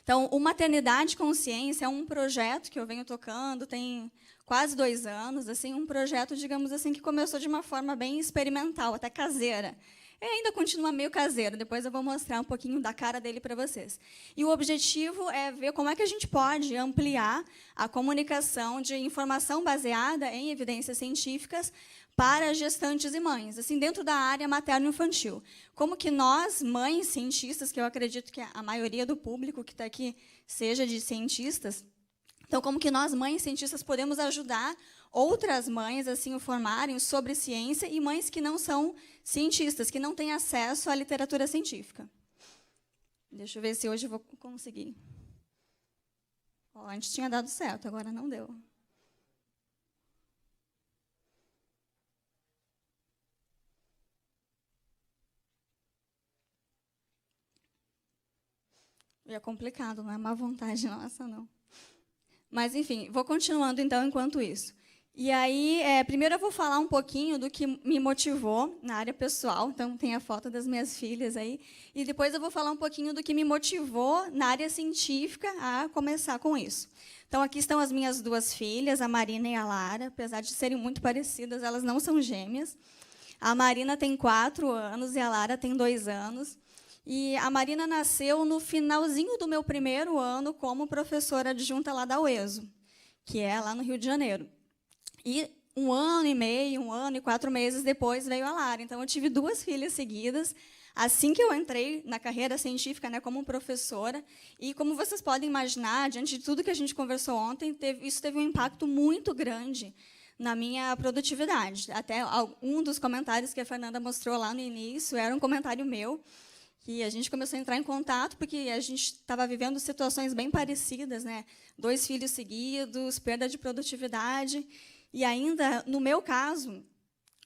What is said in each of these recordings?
Então, o Maternidade Consciência é um projeto que eu venho tocando, tem quase 2 anos, assim, um projeto, digamos assim, que começou de uma forma bem experimental, até caseira. E ainda continua meio caseiro, depois eu vou mostrar um pouquinho da cara dele para vocês. E o objetivo é ver como é que a gente pode ampliar a comunicação de informação baseada em evidências científicas para gestantes e mães, assim, dentro da área materno-infantil. Como que nós, mães cientistas, que eu acredito que a maioria do público que está aqui seja de cientistas, então, como que nós, mães cientistas, podemos ajudar outras mães a se informarem sobre ciência e mães que não são cientistas, que não têm acesso à literatura científica. Deixa eu ver se hoje eu vou conseguir. Ó, antes tinha dado certo, agora não deu. É complicado, não é má vontade nossa, não. Mas, enfim, vou continuando, então, enquanto isso. E aí, primeiro eu vou falar um pouquinho do que me motivou na área pessoal. Então, tem a foto das minhas filhas aí. E depois eu vou falar um pouquinho do que me motivou na área científica a começar com isso. Então, aqui estão as minhas 2 filhas, a Marina e a Lara. Apesar de serem muito parecidas, elas não são gêmeas. A Marina tem 4 anos e a Lara tem 2 anos. E a Marina nasceu no finalzinho do meu primeiro ano como professora adjunta lá da UESO, que é lá no Rio de Janeiro. E 1 ano e meio, 1 ano e 4 meses depois veio a Lara. Então, eu tive 2 filhas seguidas, assim que eu entrei na carreira científica, né, como professora. E, como vocês podem imaginar, diante de tudo que a gente conversou ontem, isso teve um impacto muito grande na minha produtividade. Até um dos comentários que a Fernanda mostrou lá no início era um comentário meu, que a gente começou a entrar em contato, porque a gente estava vivendo situações bem parecidas, né? 2 filhos seguidos, perda de produtividade. E ainda, no meu caso,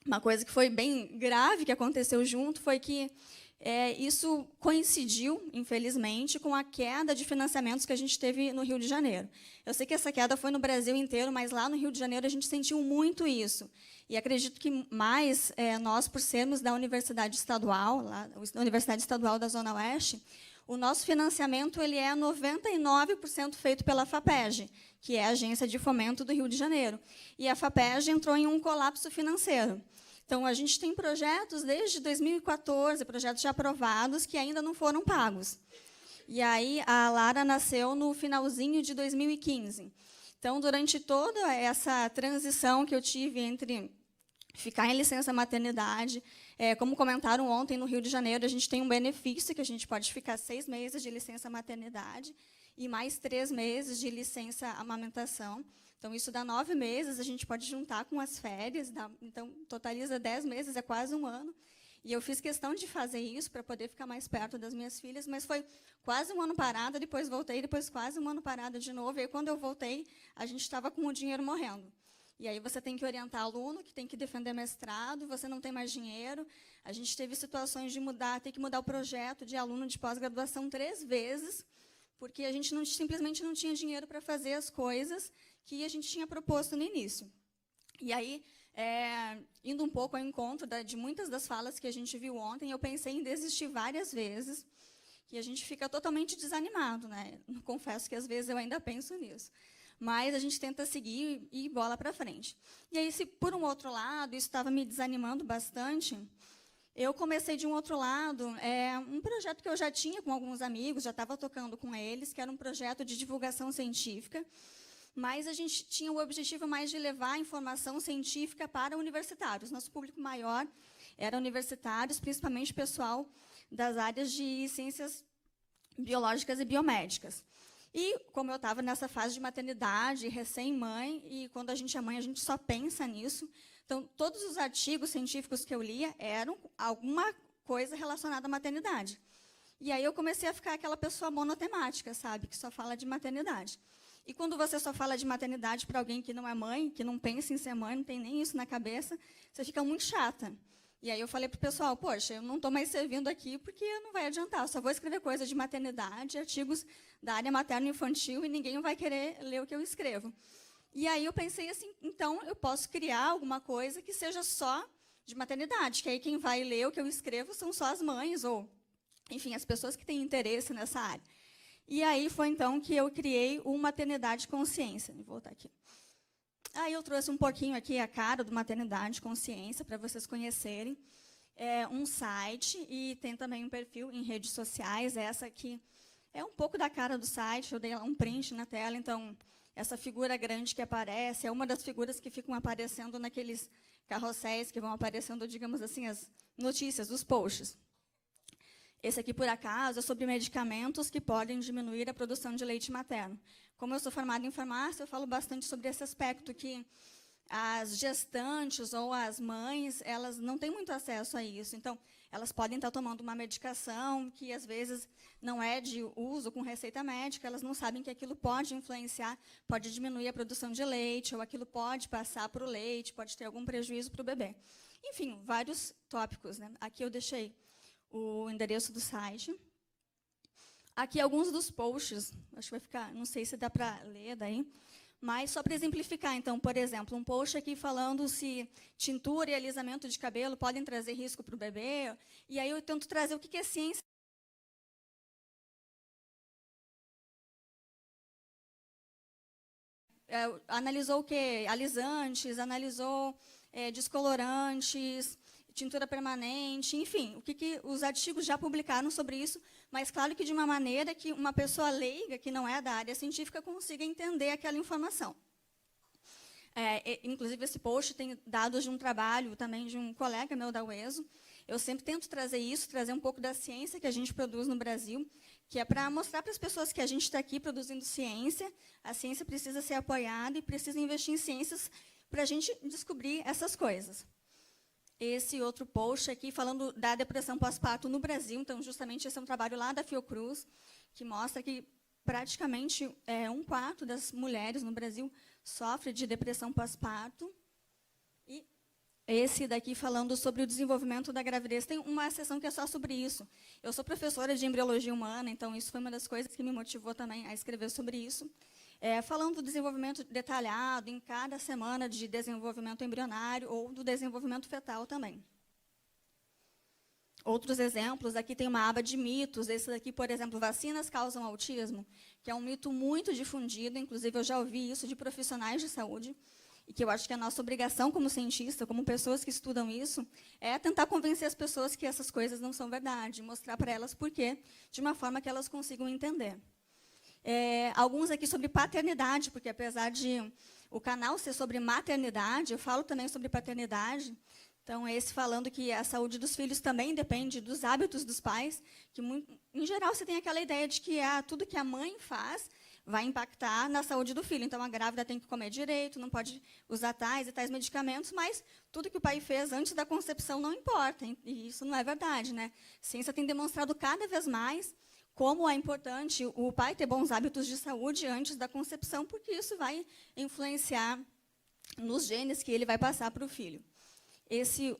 uma coisa que foi bem grave que aconteceu junto foi que isso coincidiu, infelizmente, com a queda de financiamentos que a gente teve no Rio de Janeiro. Eu sei que essa queda foi no Brasil inteiro, mas lá no Rio de Janeiro a gente sentiu muito isso. E acredito que mais nós, por sermos da Universidade Estadual, lá, a Universidade Estadual da Zona Oeste, o nosso financiamento ele é 99% feito pela FAPEG, que é a Agência de Fomento do Rio de Janeiro. E a FAPEG entrou em um colapso financeiro. Então, a gente tem projetos desde 2014, projetos já aprovados, que ainda não foram pagos. E aí, a Lara nasceu no finalzinho de 2015. Então, durante toda essa transição que eu tive entre ficar em licença maternidade, como comentaram ontem, no Rio de Janeiro, a gente tem um benefício que a gente pode ficar 6 meses de licença maternidade e mais 3 meses de licença amamentação. Então, isso dá 9 meses, a gente pode juntar com as férias, então, totaliza 10 meses, é quase 1 ano. E eu fiz questão de fazer isso para poder ficar mais perto das minhas filhas, mas foi quase 1 ano parada, depois voltei, depois quase 1 ano parada de novo. E aí, quando eu voltei, a gente estava com o dinheiro morrendo. E aí você tem que orientar aluno, que tem que defender mestrado, você não tem mais dinheiro. A gente teve situações de ter que mudar o projeto de aluno de pós-graduação 3 vezes, porque a gente simplesmente não tinha dinheiro para fazer as coisas que a gente tinha proposto no início. E aí, indo um pouco ao encontro de muitas das falas que a gente viu ontem, eu pensei em desistir várias vezes, que a gente fica totalmente desanimado, né? Confesso que, às vezes, eu ainda penso nisso. Mas a gente tenta seguir e ir bola para frente. E aí, se, por um outro lado, isso estava me desanimando bastante, eu comecei, de um outro lado, um projeto que eu já tinha com alguns amigos, já estava tocando com eles, que era um projeto de divulgação científica, mas a gente tinha o objetivo mais de levar a informação científica para universitários. Nosso público maior era universitários, principalmente pessoal das áreas de ciências biológicas e biomédicas. E, como eu estava nessa fase de maternidade, recém-mãe, e quando a gente é mãe, a gente só pensa nisso. Então, todos os artigos científicos que eu lia eram alguma coisa relacionada à maternidade. E aí eu comecei a ficar aquela pessoa monotemática, sabe, que só fala de maternidade. E quando você só fala de maternidade para alguém que não é mãe, que não pensa em ser mãe, não tem nem isso na cabeça, você fica muito chata. E aí eu falei para o pessoal, poxa, eu não estou mais servindo aqui porque não vai adiantar, eu só vou escrever coisa de maternidade, artigos da área materno-infantil, e ninguém vai querer ler o que eu escrevo. E aí eu pensei assim, então eu posso criar alguma coisa que seja só de maternidade, que aí quem vai ler o que eu escrevo são só as mães, ou, enfim, as pessoas que têm interesse nessa área. E aí foi, então, que eu criei o Maternidade Consciência. Vou voltar aqui. Aí eu trouxe um pouquinho aqui a cara do Maternidade Consciência, para vocês conhecerem. É um site e tem também um perfil em redes sociais. Essa aqui é um pouco da cara do site, eu dei lá um print na tela, então, essa figura grande que aparece é uma das figuras que ficam aparecendo naqueles carrosséis que vão aparecendo, digamos assim, as notícias, os posts. Esse aqui, por acaso, é sobre medicamentos que podem diminuir a produção de leite materno. Como eu sou formada em farmácia, eu falo bastante sobre esse aspecto, que as gestantes ou as mães, elas não têm muito acesso a isso. Então, elas podem estar tomando uma medicação que, às vezes, não é de uso com receita médica, elas não sabem que aquilo pode influenciar, pode diminuir a produção de leite, ou aquilo pode passar para o leite, pode ter algum prejuízo para o bebê. Enfim, vários tópicos, né? Aqui eu deixei o endereço do site. Aqui alguns dos posts, acho que vai ficar, não sei se dá para ler daí, mas só para exemplificar, então, por exemplo, um post aqui falando se tintura e alisamento de cabelo podem trazer risco para o bebê, e aí eu tento trazer o que é ciência. Analisou o quê? Alisantes, analisou descolorantes, tintura permanente, enfim, o que os artigos já publicaram sobre isso, mas claro que de uma maneira que uma pessoa leiga, que não é da área científica, consiga entender aquela informação. Inclusive, esse post tem dados de um trabalho também de um colega meu da UESO. Eu sempre tento trazer isso, trazer um pouco da ciência que a gente produz no Brasil, que é para mostrar para as pessoas que a gente está aqui produzindo ciência, a ciência precisa ser apoiada e precisa investir em ciências para a gente descobrir essas coisas. Esse outro post aqui, falando da depressão pós-parto no Brasil, então, justamente, esse é um trabalho lá da Fiocruz, que mostra que praticamente 1/4 das mulheres no Brasil sofre de depressão pós-parto. E esse daqui, falando sobre o desenvolvimento da gravidez, tem uma sessão que é só sobre isso. Eu sou professora de embriologia humana, então isso foi uma das coisas que me motivou também a escrever sobre isso. Falando do desenvolvimento detalhado em cada semana de desenvolvimento embrionário ou do desenvolvimento fetal também. Outros exemplos, aqui tem uma aba de mitos. Esse daqui, por exemplo, vacinas causam autismo, que é um mito muito difundido, inclusive eu já ouvi isso de profissionais de saúde, e que eu acho que a nossa obrigação como cientista, como pessoas que estudam isso, é tentar convencer as pessoas que essas coisas não são verdade, mostrar para elas por quê, de uma forma que elas consigam entender. Alguns aqui sobre paternidade, porque apesar de o canal ser sobre maternidade, eu falo também sobre paternidade. Então, esse falando que a saúde dos filhos também depende dos hábitos dos pais, que, em geral, você tem aquela ideia de que tudo que a mãe faz vai impactar na saúde do filho. Então, a grávida tem que comer direito, não pode usar tais e tais medicamentos, mas tudo que o pai fez antes da concepção não importa. E isso não é verdade, né? A ciência tem demonstrado cada vez mais como é importante o pai ter bons hábitos de saúde antes da concepção, porque isso vai influenciar nos genes que ele vai passar para o filho. Esse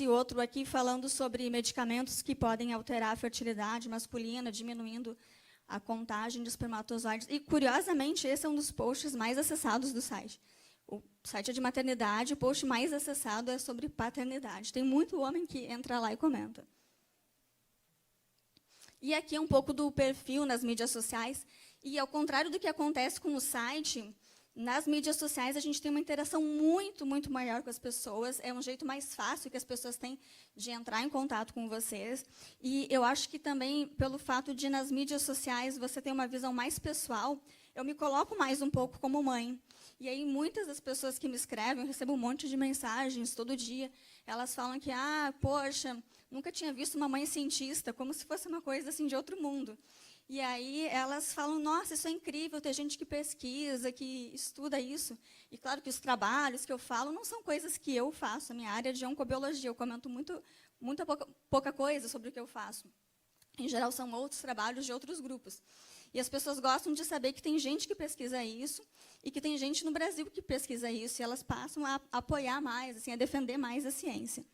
outro aqui falando sobre medicamentos que podem alterar a fertilidade masculina, diminuindo a contagem de espermatozoides. E, curiosamente, esse é um dos posts mais acessados do site. O site é de maternidade, o post mais acessado é sobre paternidade. Tem muito homem que entra lá e comenta. E aqui é um pouco do perfil nas mídias sociais. E, ao contrário do que acontece com o site, nas mídias sociais a gente tem uma interação muito, muito maior com as pessoas. É um jeito mais fácil que as pessoas têm de entrar em contato com vocês. E eu acho que também, pelo fato de, nas mídias sociais, você ter uma visão mais pessoal, eu me coloco mais um pouco como mãe. E aí, muitas das pessoas que me escrevem, eu recebo um monte de mensagens todo dia, elas falam que, poxa, nunca tinha visto uma mãe cientista, como se fosse uma coisa assim de outro mundo. E aí elas falam, nossa, isso é incrível, tem gente que pesquisa, que estuda isso. E claro que os trabalhos que eu falo não são coisas que eu faço, a minha área é de oncobiologia, eu comento muita pouca coisa sobre o que eu faço. Em geral, são outros trabalhos de outros grupos. E as pessoas gostam de saber que tem gente que pesquisa isso e que tem gente no Brasil que pesquisa isso, e elas passam a apoiar mais, assim, a defender mais a ciência.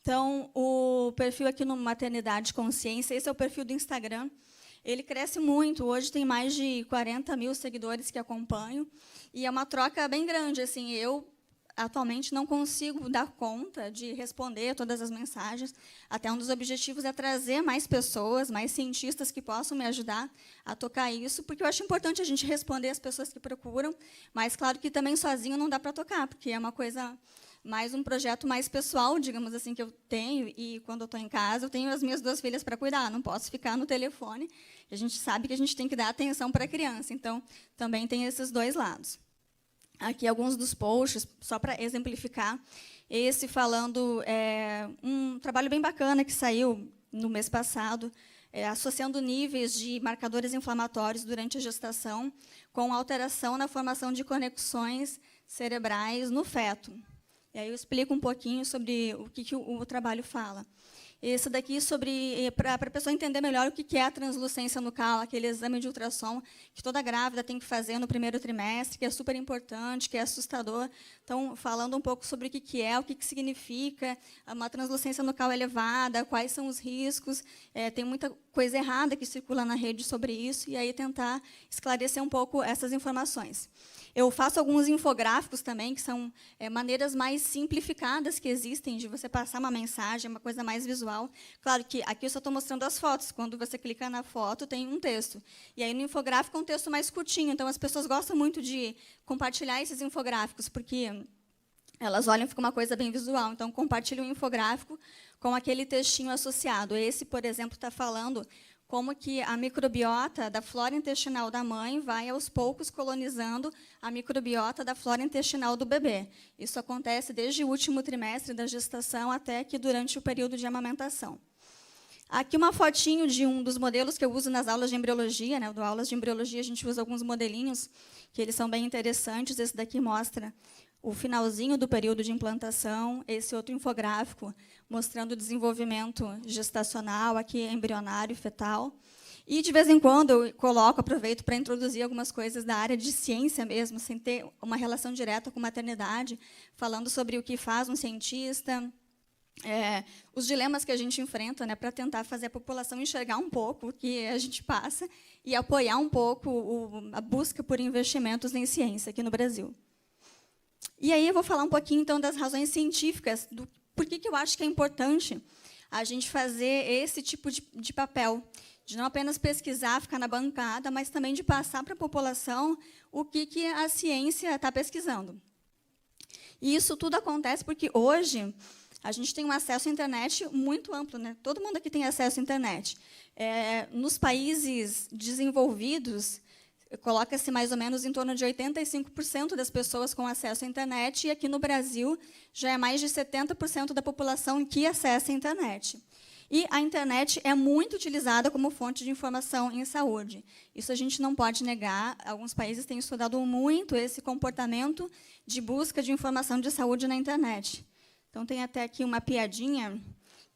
Então, o perfil aqui no Maternidade Consciência, esse é o perfil do Instagram. Ele cresce muito, hoje tem mais de 40 mil seguidores que acompanham, e é uma troca bem grande. Assim, eu atualmente não consigo dar conta de responder todas as mensagens. Até um dos objetivos é trazer mais pessoas, mais cientistas que possam me ajudar a tocar isso, porque eu acho importante a gente responder as pessoas que procuram, mas, claro, que também sozinho não dá para tocar, porque é uma coisa, mais um projeto mais pessoal, digamos assim, que eu tenho, e quando eu estou em casa, eu tenho as minhas 2 filhas para cuidar, não posso ficar no telefone, e a gente sabe que a gente tem que dar atenção para a criança, então, também tem esses 2 lados. Aqui alguns dos posts, só para exemplificar. Esse falando um trabalho bem bacana que saiu no mês passado, associando níveis de marcadores inflamatórios durante a gestação com alteração na formação de conexões cerebrais no feto. E aí eu explico um pouquinho sobre o que o trabalho fala. Esse daqui para a pessoa entender melhor o que é a translucência nucal, aquele exame de ultrassom que toda grávida tem que fazer no primeiro trimestre, que é super importante, que é assustador. Então, falando um pouco sobre o que é, o que significa uma translucência nucal elevada, quais são os riscos, tem muita coisa errada que circula na rede sobre isso, e aí tentar esclarecer um pouco essas informações. Eu faço alguns infográficos também, que são maneiras mais simplificadas que existem de você passar uma mensagem, uma coisa mais visual. Claro que aqui eu só estou mostrando as fotos. Quando você clica na foto, tem um texto. E aí, no infográfico, é um texto mais curtinho. Então, as pessoas gostam muito de compartilhar esses infográficos, porque elas olham e fica uma coisa bem visual. Então, compartilha um infográfico com aquele textinho associado. Esse, por exemplo, está falando como que a microbiota da flora intestinal da mãe vai, aos poucos, colonizando a microbiota da flora intestinal do bebê. Isso acontece desde o último trimestre da gestação até que durante o período de amamentação. Aqui uma fotinho de um dos modelos que eu uso nas aulas de embriologia. Eu dou aulas de embriologia, a gente usa alguns modelinhos, que eles são bem interessantes. Esse daqui mostra o finalzinho do período de implantação, esse outro infográfico mostrando o desenvolvimento gestacional, aqui embrionário, fetal. E, de vez em quando, eu aproveito para introduzir algumas coisas da área de ciência mesmo, sem ter uma relação direta com maternidade, falando sobre o que faz um cientista, os dilemas que a gente enfrenta, para tentar fazer a população enxergar um pouco o que a gente passa e apoiar um pouco a busca por investimentos em ciência aqui no Brasil. E aí eu vou falar um pouquinho, então, das razões científicas, do por que eu acho que é importante a gente fazer esse tipo de papel, de não apenas pesquisar, ficar na bancada, mas também de passar para a população o que a ciência está pesquisando. E isso tudo acontece porque, hoje, a gente tem um acesso à internet muito amplo. Todo mundo aqui tem acesso à internet. Nos países desenvolvidos, coloca-se mais ou menos em torno de 85% das pessoas com acesso à internet, e aqui no Brasil já é mais de 70% da população que acessa a internet. E a internet é muito utilizada como fonte de informação em saúde. Isso a gente não pode negar. Alguns países têm estudado muito esse comportamento de busca de informação de saúde na internet. Então, tem até aqui uma piadinha,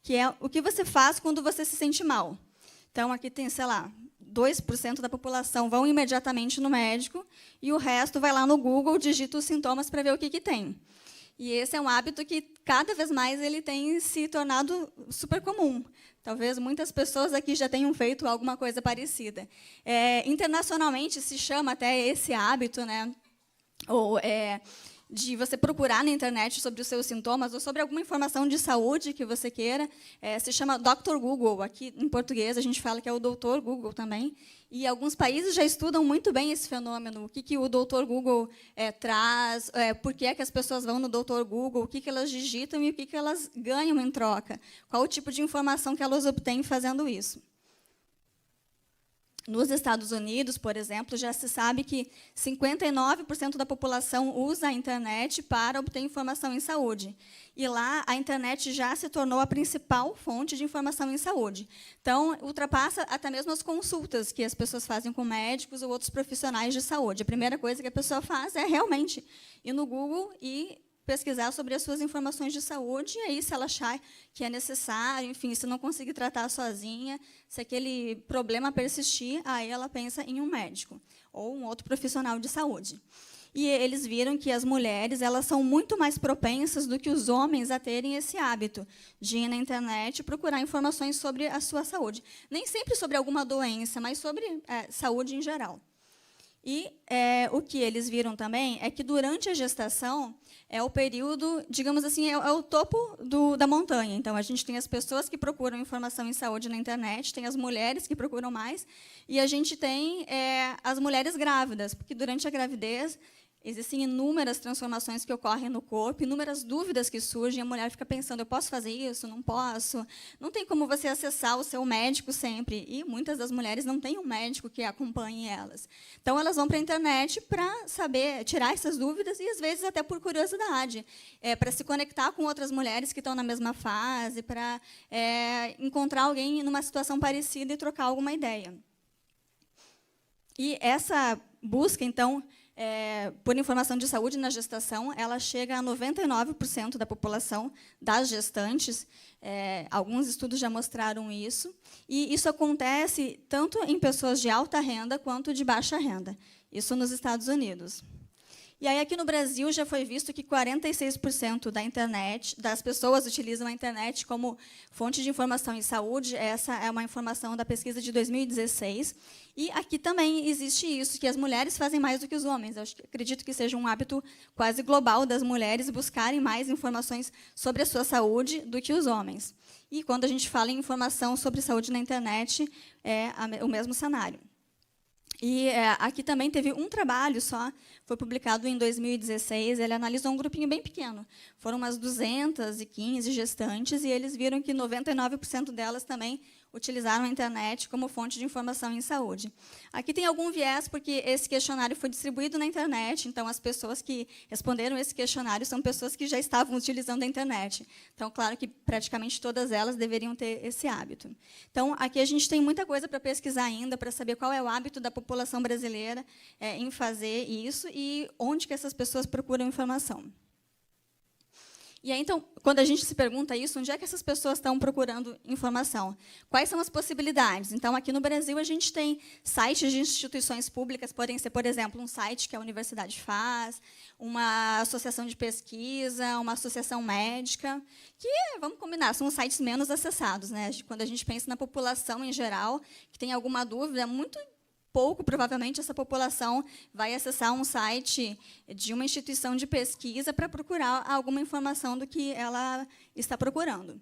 que é o que você faz quando você se sente mal. Então, aqui tem, sei lá, 2% da população vão imediatamente no médico e o resto vai lá no Google, digita os sintomas para ver o que tem. E esse é um hábito que, cada vez mais, ele tem se tornado super comum. Talvez muitas pessoas aqui já tenham feito alguma coisa parecida. Internacionalmente, se chama até esse hábito, de você procurar na internet sobre os seus sintomas ou sobre alguma informação de saúde que você queira, se chama Dr. Google. Aqui, em português, a gente fala que é o Dr. Google também. E alguns países já estudam muito bem esse fenômeno, o que o Dr. Google traz, por que as pessoas vão no Dr. Google, o que elas digitam e o que elas ganham em troca, qual o tipo de informação que elas obtêm fazendo isso. Nos Estados Unidos, por exemplo, já se sabe que 59% da população usa a internet para obter informação em saúde. E lá, a internet já se tornou a principal fonte de informação em saúde. Então, ultrapassa até mesmo as consultas que as pessoas fazem com médicos ou outros profissionais de saúde. A primeira coisa que a pessoa faz é realmente ir no Google e pesquisar sobre as suas informações de saúde, e aí, se ela achar que é necessário, enfim, se não conseguir tratar sozinha, se aquele problema persistir, aí ela pensa em um médico ou um outro profissional de saúde. E eles viram que as mulheres elas são muito mais propensas do que os homens a terem esse hábito de ir na internet e procurar informações sobre a sua saúde. Nem sempre sobre alguma doença, mas sobre saúde em geral. E o que eles viram também é que, durante a gestação, é o período, digamos assim, é o topo da montanha. Então, a gente tem as pessoas que procuram informação em saúde na internet, tem as mulheres que procuram mais, e a gente tem as mulheres grávidas, porque, durante a gravidez, existem inúmeras transformações que ocorrem no corpo, inúmeras dúvidas que surgem, a mulher fica pensando, eu posso fazer isso, não posso? Não tem como você acessar o seu médico sempre, e muitas das mulheres não têm um médico que acompanhe elas. Então, elas vão para a internet para saber, tirar essas dúvidas, e, às vezes, até por curiosidade, para se conectar com outras mulheres que estão na mesma fase, para encontrar alguém numa situação parecida e trocar alguma ideia. E essa busca, então, por informação de saúde na gestação, ela chega a 99% da população das gestantes. Alguns estudos já mostraram isso. E isso acontece tanto em pessoas de alta renda quanto de baixa renda. Isso nos Estados Unidos. E aí, aqui no Brasil, já foi visto que 46% das pessoas utilizam a internet como fonte de informação em saúde. Essa é uma informação da pesquisa de 2016. E aqui também existe isso, que as mulheres fazem mais do que os homens. Eu acredito que seja um hábito quase global das mulheres buscarem mais informações sobre a sua saúde do que os homens. E, quando a gente fala em informação sobre saúde na internet, é o mesmo cenário. E aqui também teve um trabalho só, foi publicado em 2016, ele analisou um grupinho bem pequeno. Foram umas 215 gestantes, e eles viram que 99% delas também utilizaram a internet como fonte de informação em saúde. Aqui tem algum viés, porque esse questionário foi distribuído na internet, então as pessoas que responderam esse questionário são pessoas que já estavam utilizando a internet. Então, claro que praticamente todas elas deveriam ter esse hábito. Então, aqui a gente tem muita coisa para pesquisar ainda, para saber qual é o hábito da população brasileira em fazer isso e onde que essas pessoas procuram informação. E aí, então, quando a gente se pergunta isso, onde é que essas pessoas estão procurando informação? Quais são as possibilidades? Então, aqui no Brasil, a gente tem sites de instituições públicas, podem ser, por exemplo, um site que a universidade faz, uma associação de pesquisa, uma associação médica, que, vamos combinar, são os sites menos acessados, né? Quando a gente pensa na população em geral, que tem alguma dúvida, muito pouco, provavelmente, essa população vai acessar um site de uma instituição de pesquisa para procurar alguma informação do que ela está procurando.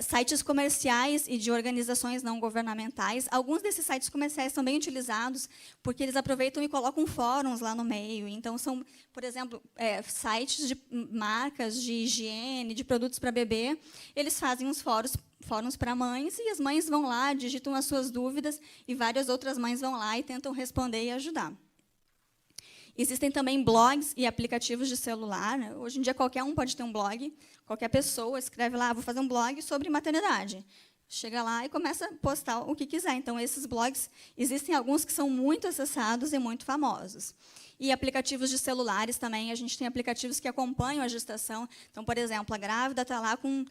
Sites comerciais e de organizações não governamentais. Alguns desses sites comerciais são bem utilizados, porque eles aproveitam e colocam fóruns lá no meio. Então, são, por exemplo, sites de marcas de higiene, de produtos para bebê. Eles fazem uns fóruns para mães, e as mães vão lá, digitam as suas dúvidas, e várias outras mães vão lá e tentam responder e ajudar. Existem também blogs e aplicativos de celular. Hoje em dia, qualquer um pode ter um blog, qualquer pessoa escreve lá, vou fazer um blog sobre maternidade. Chega lá e começa a postar o que quiser. Então, esses blogs, existem alguns que são muito acessados e muito famosos. E aplicativos de celulares também, a gente tem aplicativos que acompanham a gestação. Então, por exemplo, a grávida está lá com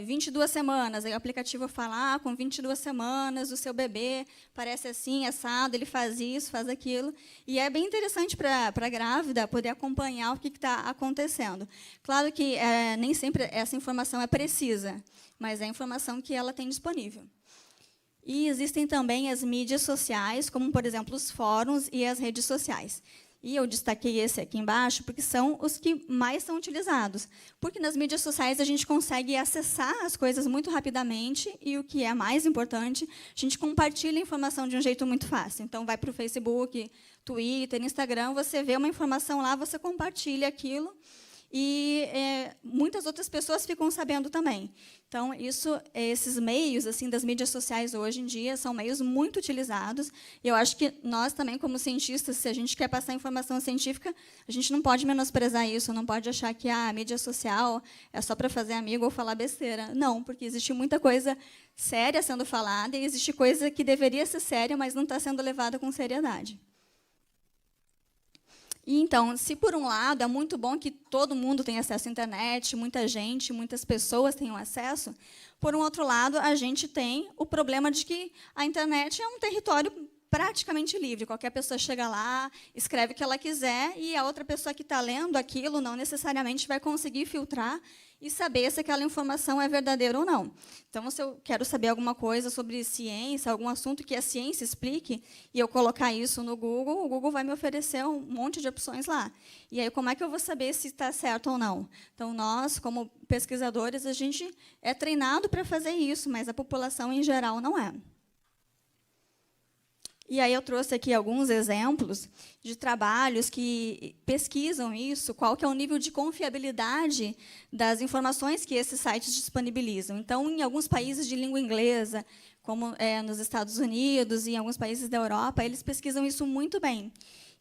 22 semanas, aí o aplicativo fala, com 22 semanas, o seu bebê parece assim, assado, ele faz isso, faz aquilo. E é bem interessante para a grávida poder acompanhar o que está acontecendo. Claro que nem sempre essa informação é precisa, mas é a informação que ela tem disponível. E existem também as mídias sociais, como, por exemplo, os fóruns e as redes sociais. E eu destaquei esse aqui embaixo, porque são os que mais são utilizados. Porque nas mídias sociais a gente consegue acessar as coisas muito rapidamente, e o que é mais importante, a gente compartilha a informação de um jeito muito fácil. Então, vai para o Facebook, Twitter, Instagram, você vê uma informação lá, você compartilha aquilo, e muitas outras pessoas ficam sabendo também. Então, esses meios assim das mídias sociais hoje em dia são meios muito utilizados. E eu acho que nós também, como cientistas, se a gente quer passar informação científica, a gente não pode menosprezar isso, não pode achar que a mídia social é só para fazer amigo ou falar besteira. Não, porque existe muita coisa séria sendo falada, e existe coisa que deveria ser séria, mas não está sendo levada com seriedade. E, então, se por um lado é muito bom que todo mundo tenha acesso à internet, muita gente, muitas pessoas tenham acesso, por um outro lado, a gente tem o problema de que a internet é um território praticamente livre. Qualquer pessoa chega lá, escreve o que ela quiser, e a outra pessoa que está lendo aquilo não necessariamente vai conseguir filtrar e saber se aquela informação é verdadeira ou não. Então, se eu quero saber alguma coisa sobre ciência, algum assunto que a ciência explique, e eu colocar isso no Google, o Google vai me oferecer um monte de opções lá. E aí, como é que eu vou saber se está certo ou não? Então, nós, como pesquisadores, a gente é treinado para fazer isso, mas a população, em geral, não é. E aí eu trouxe aqui alguns exemplos de trabalhos que pesquisam isso, qual que é o nível de confiabilidade das informações que esses sites disponibilizam. Então, em alguns países de língua inglesa, como nos Estados Unidos e em alguns países da Europa, eles pesquisam isso muito bem.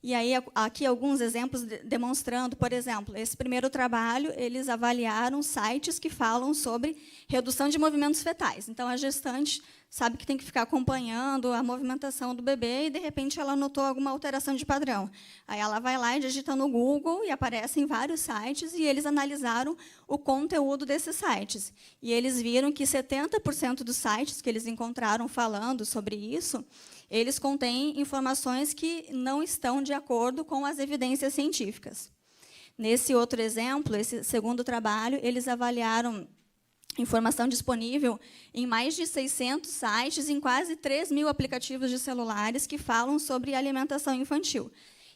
E aí, aqui alguns exemplos demonstrando, por exemplo, esse primeiro trabalho, eles avaliaram sites que falam sobre redução de movimentos fetais. Então, a gestante sabe que tem que ficar acompanhando a movimentação do bebê e, de repente, ela notou alguma alteração de padrão. Aí ela vai lá e digita no Google e aparecem vários sites e eles analisaram o conteúdo desses sites. E eles viram que 70% dos sites que eles encontraram falando sobre isso, eles contêm informações que não estão de acordo com as evidências científicas. Nesse outro exemplo, esse segundo trabalho, eles avaliaram informação disponível em mais de 600 sites, em quase 3.000 aplicativos de celulares que falam sobre alimentação infantil.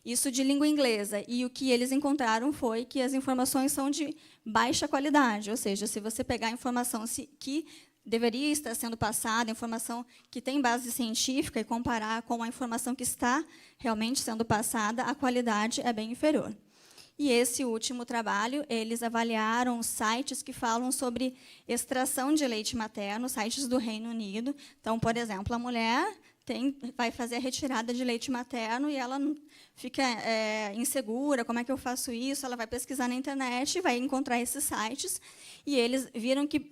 Isso de língua inglesa. E o que eles encontraram foi que as informações são de baixa qualidade, ou seja, se você pegar a informação que deveria estar sendo passada, informação que tem base científica, e comparar com a informação que está realmente sendo passada, a qualidade é bem inferior. E esse último trabalho, eles avaliaram sites que falam sobre extração de leite materno, sites do Reino Unido. Então, por exemplo, a mulher vai fazer a retirada de leite materno e ela fica insegura, como é que eu faço isso? Ela vai pesquisar na internet e vai encontrar esses sites. E eles viram que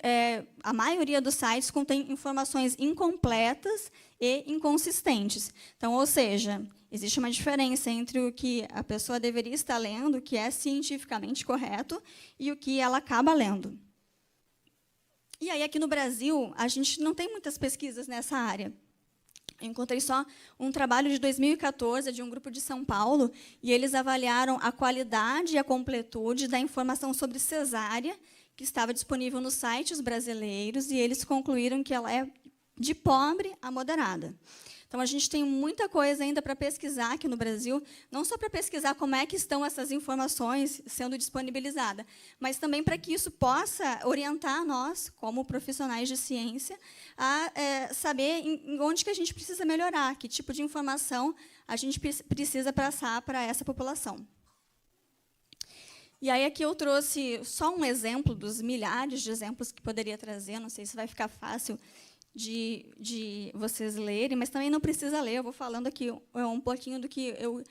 a maioria dos sites contém informações incompletas e inconsistentes. Então, ou seja, existe uma diferença entre o que a pessoa deveria estar lendo, o que é cientificamente correto, e o que ela acaba lendo. E aí, aqui no Brasil, a gente não tem muitas pesquisas nessa área. Eu encontrei só um trabalho de 2014, de um grupo de São Paulo, e eles avaliaram a qualidade e a completude da informação sobre cesárea, que estava disponível nos sites brasileiros, e eles concluíram que ela é de pobre a moderada. Então, a gente tem muita coisa ainda para pesquisar aqui no Brasil, não só para pesquisar como é que estão essas informações sendo disponibilizadas, mas também para que isso possa orientar nós, como profissionais de ciência, a saber em onde que a gente precisa melhorar, que tipo de informação a gente precisa passar para essa população. E aí, aqui eu trouxe só um exemplo dos milhares de exemplos que poderia trazer, não sei se vai ficar fácil de vocês lerem, mas também não precisa ler, eu vou falando aqui um pouquinho do que eu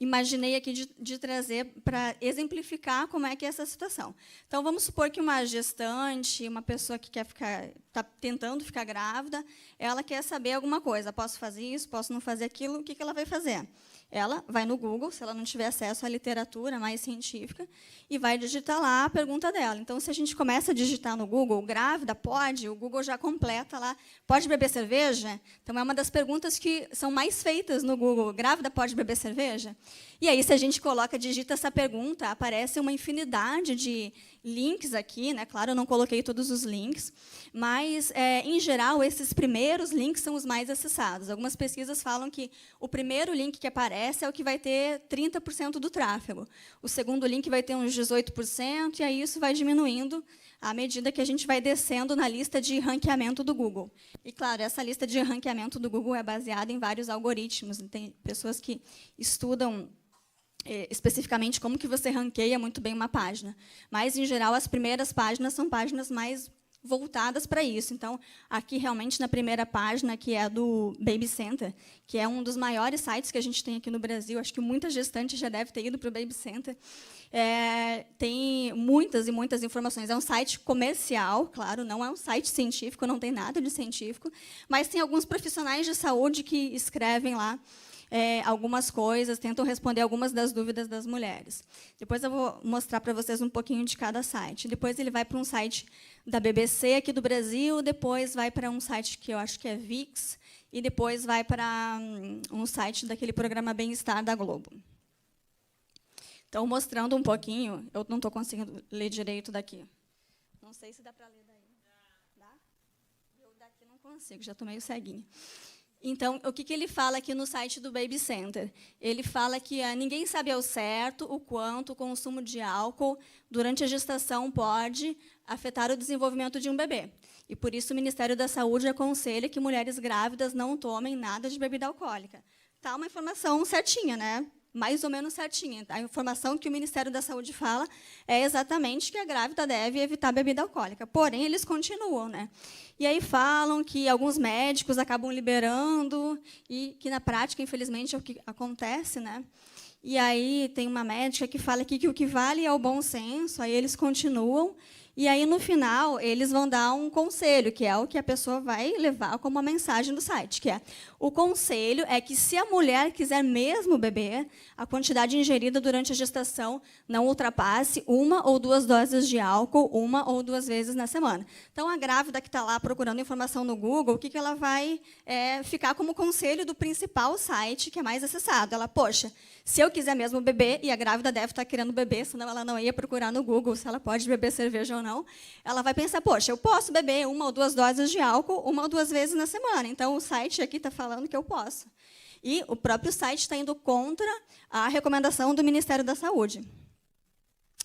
imaginei aqui de trazer para exemplificar como é que é essa situação. Então, vamos supor que uma gestante, uma pessoa que está tentando ficar grávida, ela quer saber alguma coisa, posso fazer isso, posso não fazer aquilo, o que ela vai fazer? Ela vai no Google, se ela não tiver acesso à literatura mais científica, e vai digitar lá a pergunta dela. Então, se a gente começa a digitar no Google, grávida, pode, o Google já completa lá, pode beber cerveja? Então, é uma das perguntas que são mais feitas no Google, grávida pode beber cerveja? E aí, se a gente digita essa pergunta, aparece uma infinidade de links aqui, né? Claro, eu não coloquei todos os links, mas, em geral, esses primeiros links são os mais acessados. Algumas pesquisas falam que o primeiro link que aparece é o que vai ter 30% do tráfego. O segundo link vai ter uns 18%, e aí isso vai diminuindo à medida que a gente vai descendo na lista de ranqueamento do Google. E, claro, essa lista de ranqueamento do Google é baseada em vários algoritmos. Tem pessoas que estudam especificamente como que você ranqueia muito bem uma página. Mas, em geral, as primeiras páginas são páginas mais voltadas para isso. Então, aqui, realmente, na primeira página, que é a do Baby Center, que é um dos maiores sites que a gente tem aqui no Brasil, acho que muita gestante já deve ter ido para o Baby Center, tem muitas e muitas informações. É um site comercial, claro, não é um site científico, não tem nada de científico, mas tem alguns profissionais de saúde que escrevem lá algumas coisas, tentam responder algumas das dúvidas das mulheres. Depois eu vou mostrar para vocês um pouquinho de cada site. Depois ele vai para um site da BBC aqui do Brasil, depois vai para um site que eu acho que é VIX, e depois vai para um site daquele programa Bem-Estar da Globo. Então, mostrando um pouquinho, eu não estou conseguindo ler direito daqui. Não sei se dá para ler daí. Dá? Eu daqui não consigo, já estou meio ceguinha. Então, o que ele fala aqui no site do Baby Center? Ele fala que ninguém sabe ao certo o quanto o consumo de álcool durante a gestação pode afetar o desenvolvimento de um bebê. E, por isso, o Ministério da Saúde aconselha que mulheres grávidas não tomem nada de bebida alcoólica. Tá uma informação certinha, né? Mais ou menos certinha. A informação que o Ministério da Saúde fala é exatamente que a grávida deve evitar bebida alcoólica. Porém, eles continuam, né? E aí falam que alguns médicos acabam liberando e que, na prática, infelizmente, é o que acontece, né? E aí tem uma médica que fala que o que vale é o bom senso, aí eles continuam. E aí, no final, eles vão dar um conselho, que é o que a pessoa vai levar como uma mensagem do site, que é: o conselho é que, se a mulher quiser mesmo beber, a quantidade ingerida durante a gestação não ultrapasse 1 ou 2 doses de álcool 1 ou 2 vezes na semana. Então, a grávida que está lá procurando informação no Google, o que ela vai ficar como conselho do principal site que é mais acessado? Ela, poxa, se eu quiser mesmo beber, e a grávida deve estar querendo beber, senão ela não ia procurar no Google se ela pode beber cerveja ou não, ela vai pensar, poxa, eu posso beber 1 ou 2 doses de álcool 1 ou 2 vezes na semana. Então, o site aqui está falando que eu posso. E o próprio site está indo contra a recomendação do Ministério da Saúde.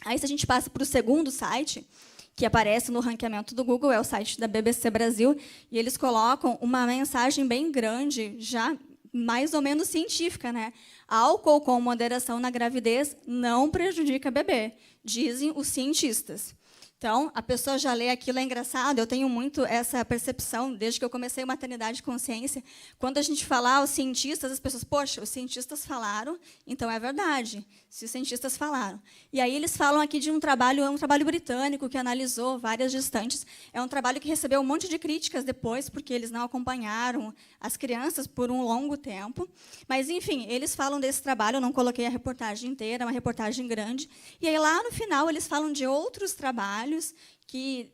Aí, se a gente passa para o segundo site, que aparece no ranqueamento do Google, é o site da BBC Brasil, e eles colocam uma mensagem bem grande, já mais ou menos científica, né? Álcool com moderação na gravidez não prejudica bebê, dizem os cientistas. Então, a pessoa já lê aquilo, é engraçado, eu tenho muito essa percepção, desde que eu comecei o Maternidade de Consciência, quando a gente fala os cientistas, as pessoas, poxa, os cientistas falaram, então é verdade, se os cientistas falaram. E aí eles falam aqui de um trabalho britânico que analisou várias gestantes, é um trabalho que recebeu um monte de críticas depois, porque eles não acompanharam as crianças por um longo tempo, mas, enfim, eles falam desse trabalho, eu não coloquei a reportagem inteira, é uma reportagem grande, e aí lá no final eles falam de outros trabalhos que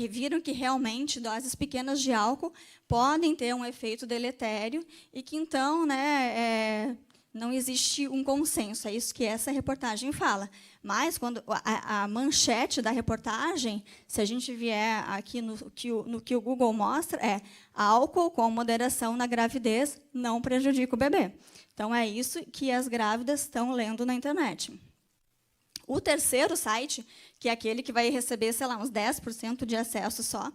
viram que realmente doses pequenas de álcool podem ter um efeito deletério e que, então, né, não existe um consenso. É isso que essa reportagem fala. Mas, quando a manchete da reportagem, se a gente vier aqui no que o Google mostra, é: álcool com moderação na gravidez não prejudica o bebê. Então, é isso que as grávidas estão lendo na internet. O terceiro site, que é aquele que vai receber, sei lá, uns 10% de acesso só,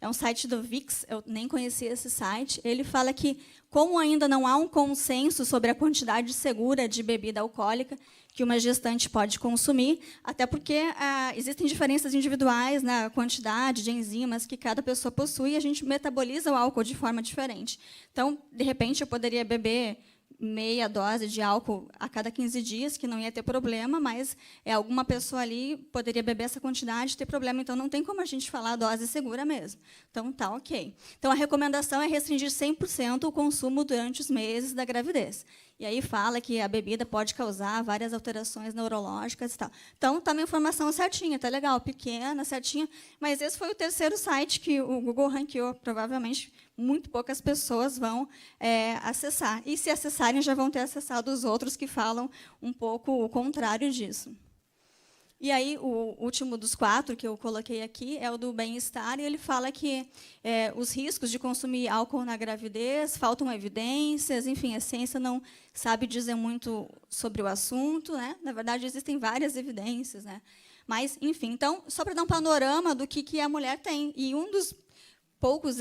é um site do VIX, eu nem conhecia esse site. Ele fala que, como ainda não há um consenso sobre a quantidade segura de bebida alcoólica que uma gestante pode consumir, até porque existem diferenças individuais na quantidade de enzimas que cada pessoa possui, e a gente metaboliza o álcool de forma diferente. Então, de repente, eu poderia beber meia dose de álcool a cada 15 dias, que não ia ter problema, mas alguma pessoa ali poderia beber essa quantidade e ter problema. Então, não tem como a gente falar dose segura mesmo. Então, tá ok. Então, a recomendação é restringir 100% o consumo durante os meses da gravidez. E aí fala que a bebida pode causar várias alterações neurológicas e tal. Então, está uma informação certinha, está legal, pequena, certinha, mas esse foi o terceiro site que o Google ranqueou, provavelmente muito poucas pessoas vão acessar. E, se acessarem, já vão ter acessado os outros que falam um pouco o contrário disso. E aí, o último dos 4 que eu coloquei aqui é o do bem-estar, e ele fala que os riscos de consumir álcool na gravidez, faltam evidências, enfim, a ciência não sabe dizer muito sobre o assunto, né? Na verdade, existem várias evidências, né? Mas, enfim, então, só para dar um panorama do que a mulher tem. E um dos poucos,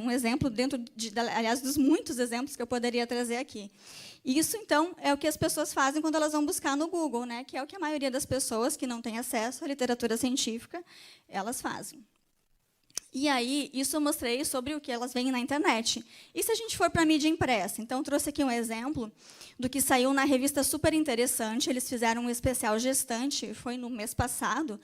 um exemplo dentro aliás, dos muitos exemplos que eu poderia trazer aqui. Isso, então, é o que as pessoas fazem quando elas vão buscar no Google, né? Que é o que a maioria das pessoas que não têm acesso à literatura científica, elas fazem. E aí, isso eu mostrei sobre o que elas veem na internet. E se a gente for para a mídia impressa? Então, trouxe aqui um exemplo do que saiu na revista Super Interessante. Eles fizeram um especial gestante, foi no mês passado,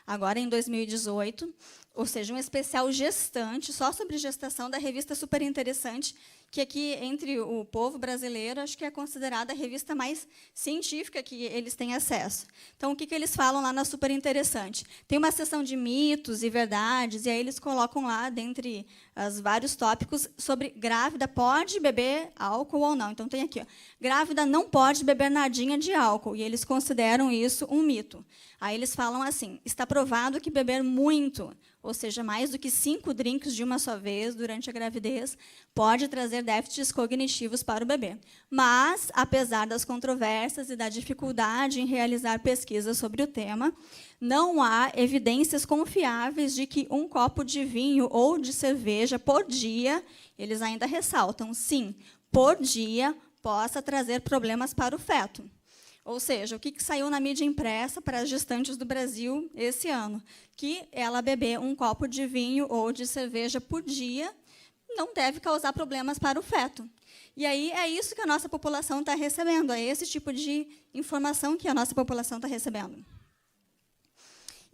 agora em 2018, ou seja, um especial gestante, só sobre gestação, da revista Super Interessante, que aqui, entre o povo brasileiro, acho que é considerada a revista mais científica que eles têm acesso. Então, o que eles falam lá na Super Interessante? Tem uma seção de mitos e verdades, e aí eles colocam lá, dentre os vários tópicos, sobre grávida pode beber álcool ou não. Então, tem aqui, ó, grávida não pode beber nadinha de álcool, e eles consideram isso um mito. Aí eles falam assim, está provado que beber muito, ou seja, mais do que 5 drinks de uma só vez durante a gravidez, pode trazer déficits cognitivos para o bebê. Mas, apesar das controvérsias e da dificuldade em realizar pesquisas sobre o tema, não há evidências confiáveis de que um copo de vinho ou de cerveja por dia, eles ainda ressaltam, sim, por dia, possa trazer problemas para o feto. Ou seja, o que saiu na mídia impressa para as gestantes do Brasil esse ano? Que ela beber um copo de vinho ou de cerveja por dia não deve causar problemas para o feto. E aí é isso que a nossa população está recebendo, é esse tipo de informação que a nossa população está recebendo.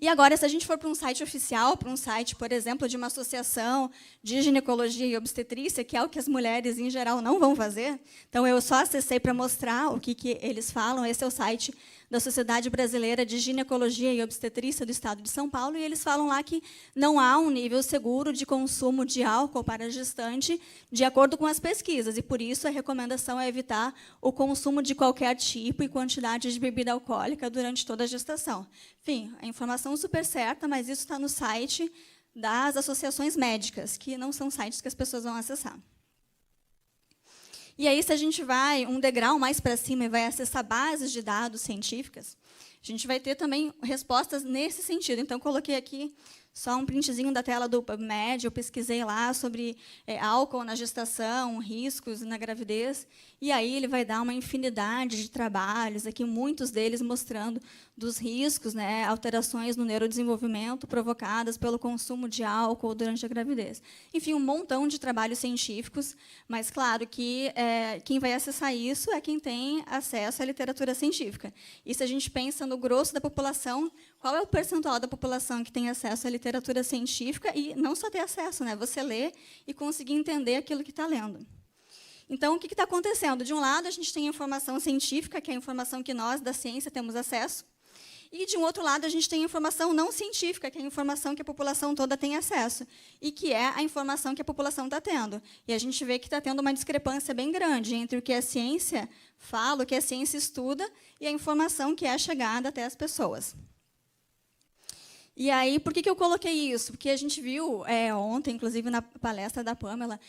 E agora, se a gente for para um site oficial, para um site, por exemplo, de uma associação de ginecologia e obstetrícia, que é o que as mulheres, em geral, não vão fazer, então eu só acessei para mostrar o que eles falam, esse é o site da Sociedade Brasileira de Ginecologia e Obstetrícia do Estado de São Paulo, e eles falam lá que não há um nível seguro de consumo de álcool para a gestante, de acordo com as pesquisas, e, por isso, a recomendação é evitar o consumo de qualquer tipo e quantidade de bebida alcoólica durante toda a gestação. Enfim, a informação super certa, mas isso está no site das associações médicas, que não são sites que as pessoas vão acessar. E aí, se a gente vai um degrau mais para cima e vai acessar bases de dados científicas, a gente vai ter também respostas nesse sentido. Então, coloquei aqui só um printzinho da tela do PubMed, eu pesquisei lá sobre álcool na gestação, riscos na gravidez, e aí ele vai dar uma infinidade de trabalhos, aqui muitos deles mostrando dos riscos, né, alterações no neurodesenvolvimento provocadas pelo consumo de álcool durante a gravidez. Enfim, um montão de trabalhos científicos, mas, claro, que quem vai acessar isso é quem tem acesso à literatura científica. E se a gente pensa no grosso da população, qual é o percentual da população que tem acesso à literatura científica e não só ter acesso, né? Você ler e conseguir entender aquilo que está lendo. Então, o que está acontecendo? De um lado, a gente tem a informação científica, que é a informação que nós, da ciência, temos acesso, e, de um outro lado, a gente tem a informação não científica, que é a informação que a população toda tem acesso, e que é a informação que a população está tendo. E a gente vê que está tendo uma discrepância bem grande entre o que a ciência fala, o que a ciência estuda, e a informação que é chegada até as pessoas. E aí, por que eu coloquei isso? Porque a gente viu ontem, inclusive na palestra da Pamela,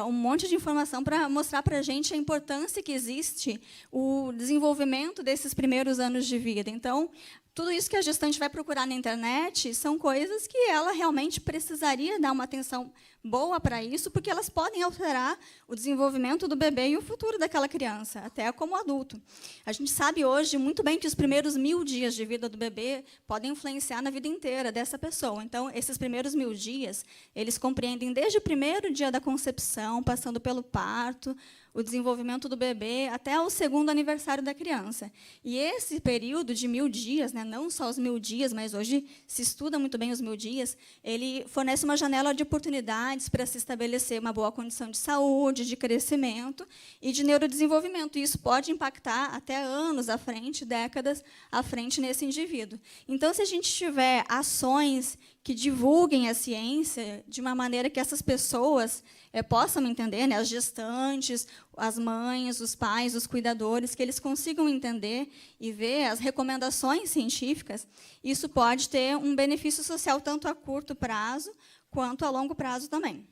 um monte de informação para mostrar para a gente a importância que existe o desenvolvimento desses primeiros anos de vida. Então, tudo isso que a gestante vai procurar na internet são coisas que ela realmente precisaria dar uma atenção boa para isso, porque elas podem alterar o desenvolvimento do bebê e o futuro daquela criança, até como adulto. A gente sabe hoje muito bem que os primeiros 1000 dias de vida do bebê podem influenciar na vida inteira dessa pessoa. Então, esses primeiros 1000 dias, eles compreendem desde o primeiro dia da concepção, passando pelo parto, o desenvolvimento do bebê, até o 2º aniversário da criança. E esse período de 1000 dias, né, não só os 1000 dias, mas hoje se estuda muito bem os 1000 dias, ele fornece uma janela de oportunidades para se estabelecer uma boa condição de saúde, de crescimento e de neurodesenvolvimento. E isso pode impactar até anos à frente, décadas à frente nesse indivíduo. Então, se a gente tiver ações que divulguem a ciência de uma maneira que essas pessoas possam entender, né, as gestantes, as mães, os pais, os cuidadores, que eles consigam entender e ver as recomendações científicas, isso pode ter um benefício social tanto a curto prazo quanto a longo prazo também.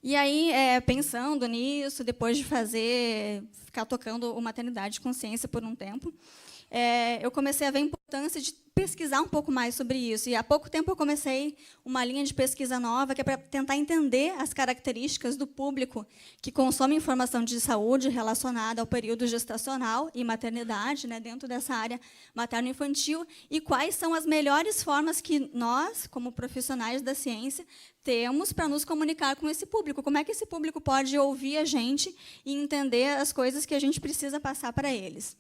E aí, pensando nisso, depois de ficar tocando o Maternidade de Consciência por um tempo, eu comecei a ver a importância de pesquisar um pouco mais sobre isso. E há pouco tempo eu comecei uma linha de pesquisa nova, que é para tentar entender as características do público que consome informação de saúde relacionada ao período gestacional e maternidade, né, dentro dessa área materno-infantil, e quais são as melhores formas que nós, como profissionais da ciência, temos para nos comunicar com esse público. Como é que esse público pode ouvir a gente e entender as coisas que a gente precisa passar para eles?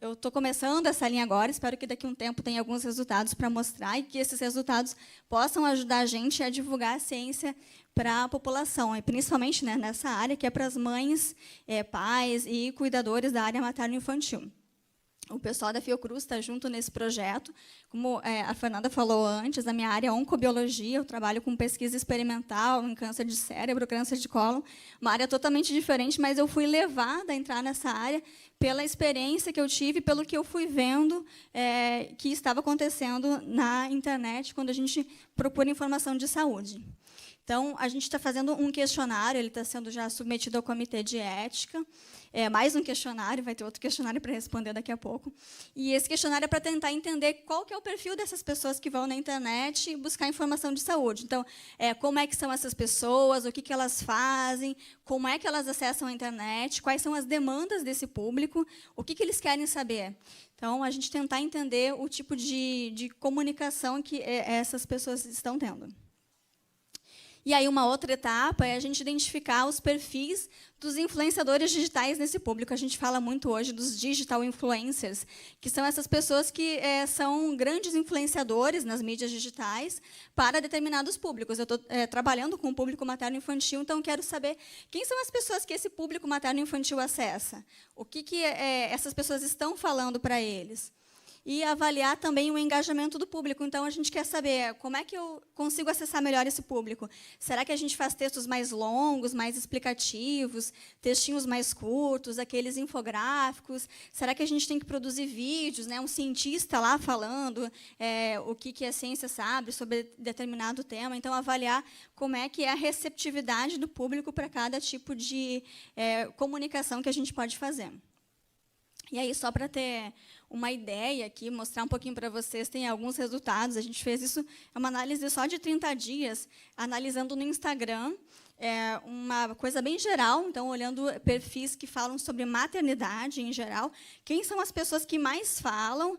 eu estou começando essa linha agora, espero que daqui a um tempo tenha alguns resultados para mostrar e que esses resultados possam ajudar a gente a divulgar a ciência para a população, e principalmente, né, nessa área que é para as mães, pais e cuidadores da área materno-infantil. O pessoal da Fiocruz está junto nesse projeto. Como a Fernanda falou antes, a minha área é oncobiologia, eu trabalho com pesquisa experimental em câncer de cérebro, câncer de cólon, uma área totalmente diferente, mas eu fui levada a entrar nessa área pela experiência que eu tive, pelo que eu fui vendo que estava acontecendo na internet quando a gente procura informação de saúde. Então, a gente está fazendo um questionário, ele está sendo já submetido ao comitê de ética, mais um questionário, vai ter outro questionário para responder daqui a pouco. E esse questionário é para tentar entender qual que é o perfil dessas pessoas que vão na internet e buscar informação de saúde. Então, como é que são essas pessoas, o que elas fazem, como é que elas acessam a internet, quais são as demandas desse público, o que eles querem saber. Então, a gente tentar entender o tipo de comunicação que essas pessoas estão tendo. E aí, uma outra etapa é a gente identificar os perfis dos influenciadores digitais nesse público. A gente fala muito hoje dos digital influencers, que são essas pessoas que são grandes influenciadores nas mídias digitais para determinados públicos. Eu estou trabalhando com o público materno-infantil, então quero saber quem são as pessoas que esse público materno-infantil acessa, o que essas pessoas estão falando para eles. E avaliar também o engajamento do público. Então, a gente quer saber como é que eu consigo acessar melhor esse público. Será que a gente faz textos mais longos, mais explicativos, textinhos mais curtos, aqueles infográficos? Será que a gente tem que produzir vídeos, né? Um cientista lá falando o que a ciência sabe sobre determinado tema? Então, avaliar como é que é a receptividade do público para cada tipo de comunicação que a gente pode fazer. E aí, só para ter uma ideia aqui, mostrar um pouquinho para vocês, tem alguns resultados. A gente fez isso, é uma análise só de 30 dias, analisando no Instagram, uma coisa bem geral, então, olhando perfis que falam sobre maternidade em geral, quem são as pessoas que mais falam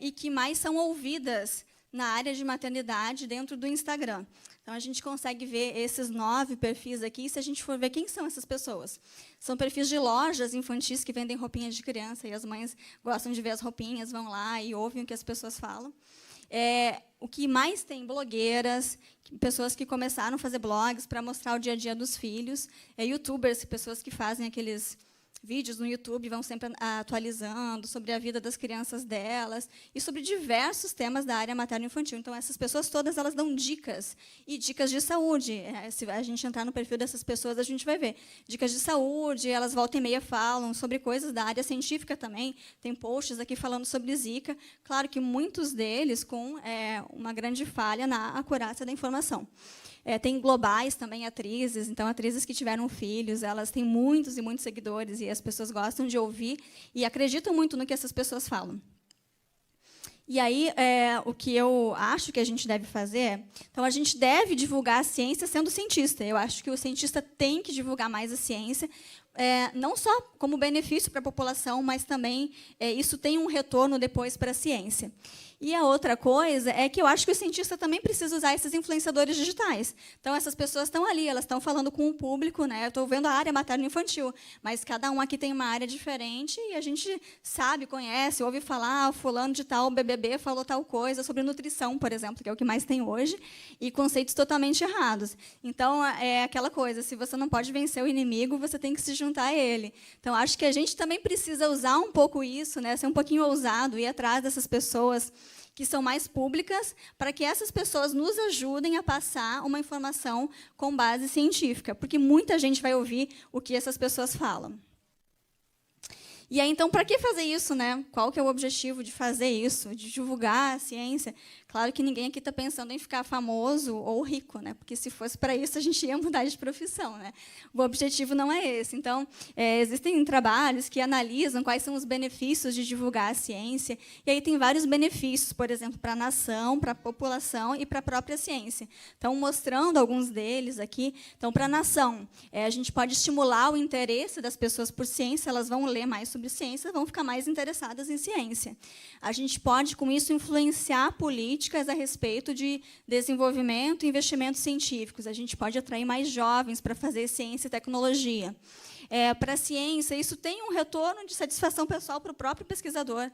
e que mais são ouvidas na área de maternidade dentro do Instagram. Então, a gente consegue ver esses 9 perfis aqui, e se a gente for ver quem são essas pessoas. São perfis de lojas infantis que vendem roupinhas de criança, e as mães gostam de ver as roupinhas, vão lá e ouvem o que as pessoas falam. O que mais tem? Blogueiras, pessoas que começaram a fazer blogs para mostrar o dia a dia dos filhos, youtubers, pessoas que fazem aqueles vídeos no YouTube, vão sempre atualizando sobre a vida das crianças delas e sobre diversos temas da área materno-infantil. Então, essas pessoas todas elas dão dicas, e dicas de saúde. Se a gente entrar no perfil dessas pessoas, a gente vai ver dicas de saúde, elas volta e meia falam sobre coisas da área científica também. Tem posts aqui falando sobre Zika. Claro que muitos deles com uma grande falha na acurácia da informação. Tem globais também, atrizes, então, atrizes que tiveram filhos, elas têm muitos e muitos seguidores, e as pessoas gostam de ouvir e acreditam muito no que essas pessoas falam. E aí, o que eu acho que a gente deve fazer, então, a gente deve divulgar a ciência sendo cientista. Eu acho que o cientista tem que divulgar mais a ciência, não só como benefício para a população, mas também isso tem um retorno depois para a ciência. E a outra coisa é que eu acho que o cientista também precisa usar esses influenciadores digitais. Então, essas pessoas estão ali, elas estão falando com o público, né? Eu estou vendo a área materno-infantil, mas cada um aqui tem uma área diferente e a gente sabe, conhece, ouve falar, fulano de tal, BBB falou tal coisa sobre nutrição, por exemplo, que é o que mais tem hoje, e conceitos totalmente errados. Então, é aquela coisa, se você não pode vencer o inimigo, você tem que se juntar a ele. Então, acho que a gente também precisa usar um pouco isso, né? Ser um pouquinho ousado, ir atrás dessas pessoas que são mais públicas, para que essas pessoas nos ajudem a passar uma informação com base científica, porque muita gente vai ouvir o que essas pessoas falam. E aí, então, para que fazer isso, né? Qual que é o objetivo de fazer isso, de divulgar a ciência? Claro que ninguém aqui está pensando em ficar famoso ou rico, né? Porque se fosse para isso, a gente ia mudar de profissão, né? O objetivo não é esse. Então, existem trabalhos que analisam quais são os benefícios de divulgar a ciência, e aí tem vários benefícios, por exemplo, para a nação, para a população e para a própria ciência. Então, mostrando alguns deles aqui. Então, para a nação, a gente pode estimular o interesse das pessoas por ciência, elas vão ler mais sobre ciência, vão ficar mais interessadas em ciência. A gente pode, com isso, influenciar políticas a respeito de desenvolvimento e investimentos científicos. A gente pode atrair mais jovens para fazer ciência e tecnologia. Para a ciência, isso tem um retorno de satisfação pessoal para o próprio pesquisador.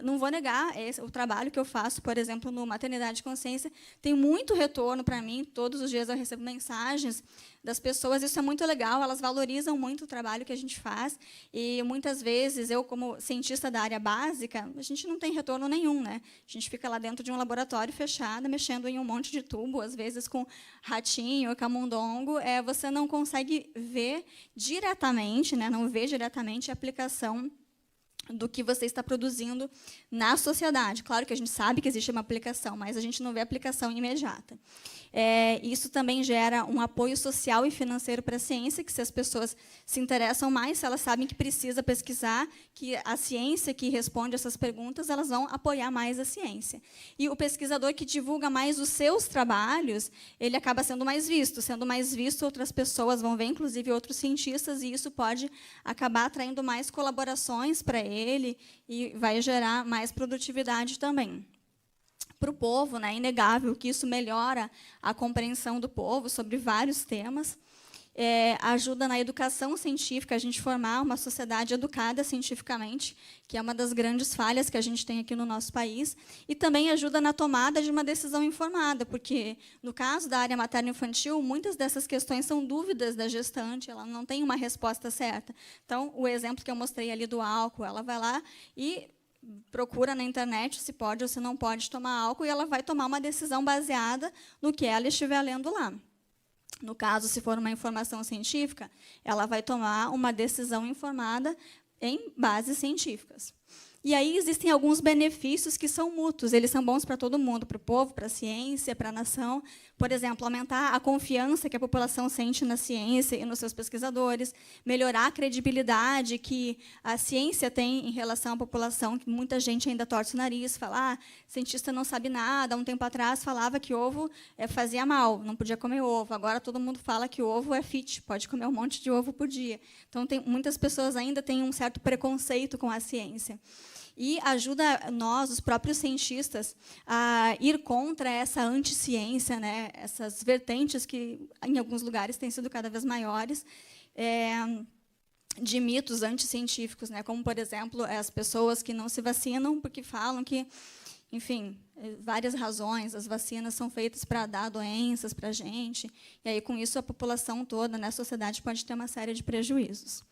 Não vou negar, o trabalho que eu faço, por exemplo, no Maternidade e Consciência, tem muito retorno para mim. Todos os dias eu recebo mensagens das pessoas, isso é muito legal, elas valorizam muito o trabalho que a gente faz, e muitas vezes, eu, como cientista da área básica, a gente não tem retorno nenhum, né? A gente fica lá dentro de um laboratório fechado, mexendo em um monte de tubo, às vezes com ratinho, camundongo, você não consegue ver diretamente, né? Não vê diretamente a aplicação do que você está produzindo na sociedade. Claro que a gente sabe que existe uma aplicação, mas a gente não vê a aplicação imediata. Isso também gera um apoio social e financeiro para a ciência, que se as pessoas se interessam mais, se elas sabem que precisa pesquisar, que a ciência que responde essas perguntas, elas vão apoiar mais a ciência. E o pesquisador que divulga mais os seus trabalhos, ele acaba sendo mais visto. Sendo mais visto, outras pessoas vão ver, inclusive outros cientistas, e isso pode acabar atraindo mais colaborações para ele e vai gerar mais produtividade também. Para o povo, né, é inegável que isso melhora a compreensão do povo sobre vários temas, ajuda na educação científica, a gente formar uma sociedade educada cientificamente, que é uma das grandes falhas que a gente tem aqui no nosso país, e também ajuda na tomada de uma decisão informada, porque, no caso da área materno-infantil, muitas dessas questões são dúvidas da gestante, ela não tem uma resposta certa. Então, o exemplo que eu mostrei ali do álcool, ela vai lá e procura na internet se pode ou se não pode tomar álcool, e ela vai tomar uma decisão baseada no que ela estiver lendo lá. No caso, se for uma informação científica, ela vai tomar uma decisão informada em bases científicas. E aí existem alguns benefícios que são mútuos, eles são bons para todo mundo, para o povo, para a ciência, para a nação. Por exemplo, aumentar a confiança que a população sente na ciência e nos seus pesquisadores, melhorar a credibilidade que a ciência tem em relação à população, que muita gente ainda torce o nariz, fala, cientista não sabe nada. Há um tempo atrás falava que ovo fazia mal, não podia comer ovo. Agora todo mundo fala que o ovo é fit, pode comer um monte de ovo por dia. Então, muitas pessoas ainda têm um certo preconceito com a ciência. E ajuda nós, os próprios cientistas, a ir contra essa anticiência, né? Essas vertentes que, em alguns lugares, têm sido cada vez maiores, de mitos anticientíficos, né? Como, por exemplo, as pessoas que não se vacinam porque falam que, enfim, várias razões, as vacinas são feitas para dar doenças para a gente, e aí, com isso, a população toda, né, a sociedade pode ter uma série de prejuízos.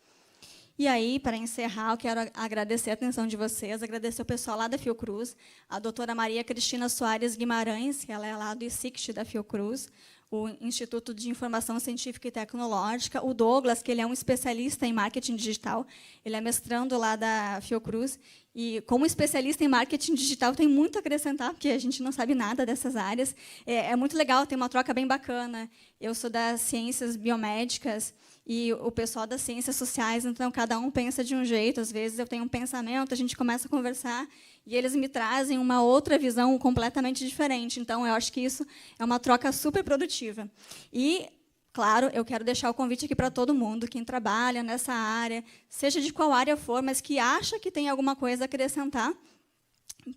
E aí, para encerrar, eu quero agradecer a atenção de vocês, agradecer o pessoal lá da Fiocruz, a doutora Maria Cristina Soares Guimarães, que ela é lá do ICICT da Fiocruz, o Instituto de Informação Científica e Tecnológica, o Douglas, que ele é um especialista em marketing digital, ele é mestrando lá da Fiocruz, e, como especialista em marketing digital, tem muito a acrescentar, porque a gente não sabe nada dessas áreas. É muito legal, tem uma troca bem bacana. Eu sou das ciências biomédicas, e o pessoal das ciências sociais, então, cada um pensa de um jeito. Às vezes, eu tenho um pensamento, a gente começa a conversar, e eles me trazem uma outra visão completamente diferente. Então, eu acho que isso é uma troca super produtiva. E, claro, eu quero deixar o convite aqui para todo mundo, quem trabalha nessa área, seja de qual área for, mas que acha que tem alguma coisa a acrescentar,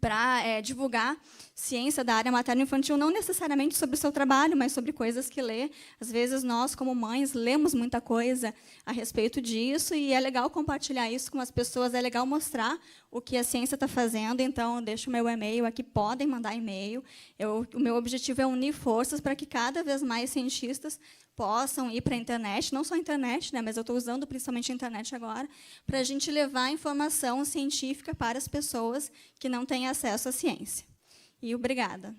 para divulgar ciência da área materno-infantil, não necessariamente sobre o seu trabalho, mas sobre coisas que lê. Às vezes, nós, como mães, lemos muita coisa a respeito disso, e é legal compartilhar isso com as pessoas, é legal mostrar o que a ciência está fazendo. Então, eu deixo o meu e-mail aqui, podem mandar e-mail. O meu objetivo é unir forças para que cada vez mais cientistas possam ir para a internet, não só a internet, né, mas eu estou usando principalmente a internet agora, para a gente levar informação científica para as pessoas que não têm acesso à ciência. E obrigada.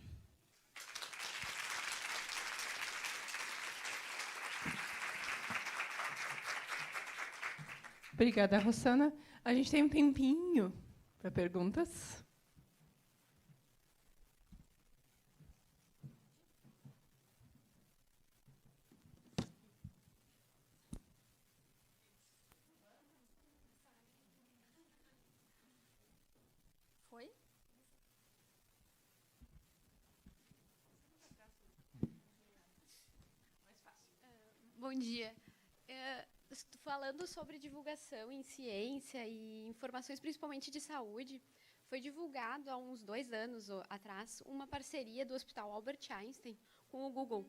Obrigada, Rossana. A gente tem um tempinho para perguntas. Bom dia. Falando sobre divulgação em ciência e informações, principalmente de saúde, foi divulgado há uns 2 anos atrás uma parceria do Hospital Albert Einstein com o Google.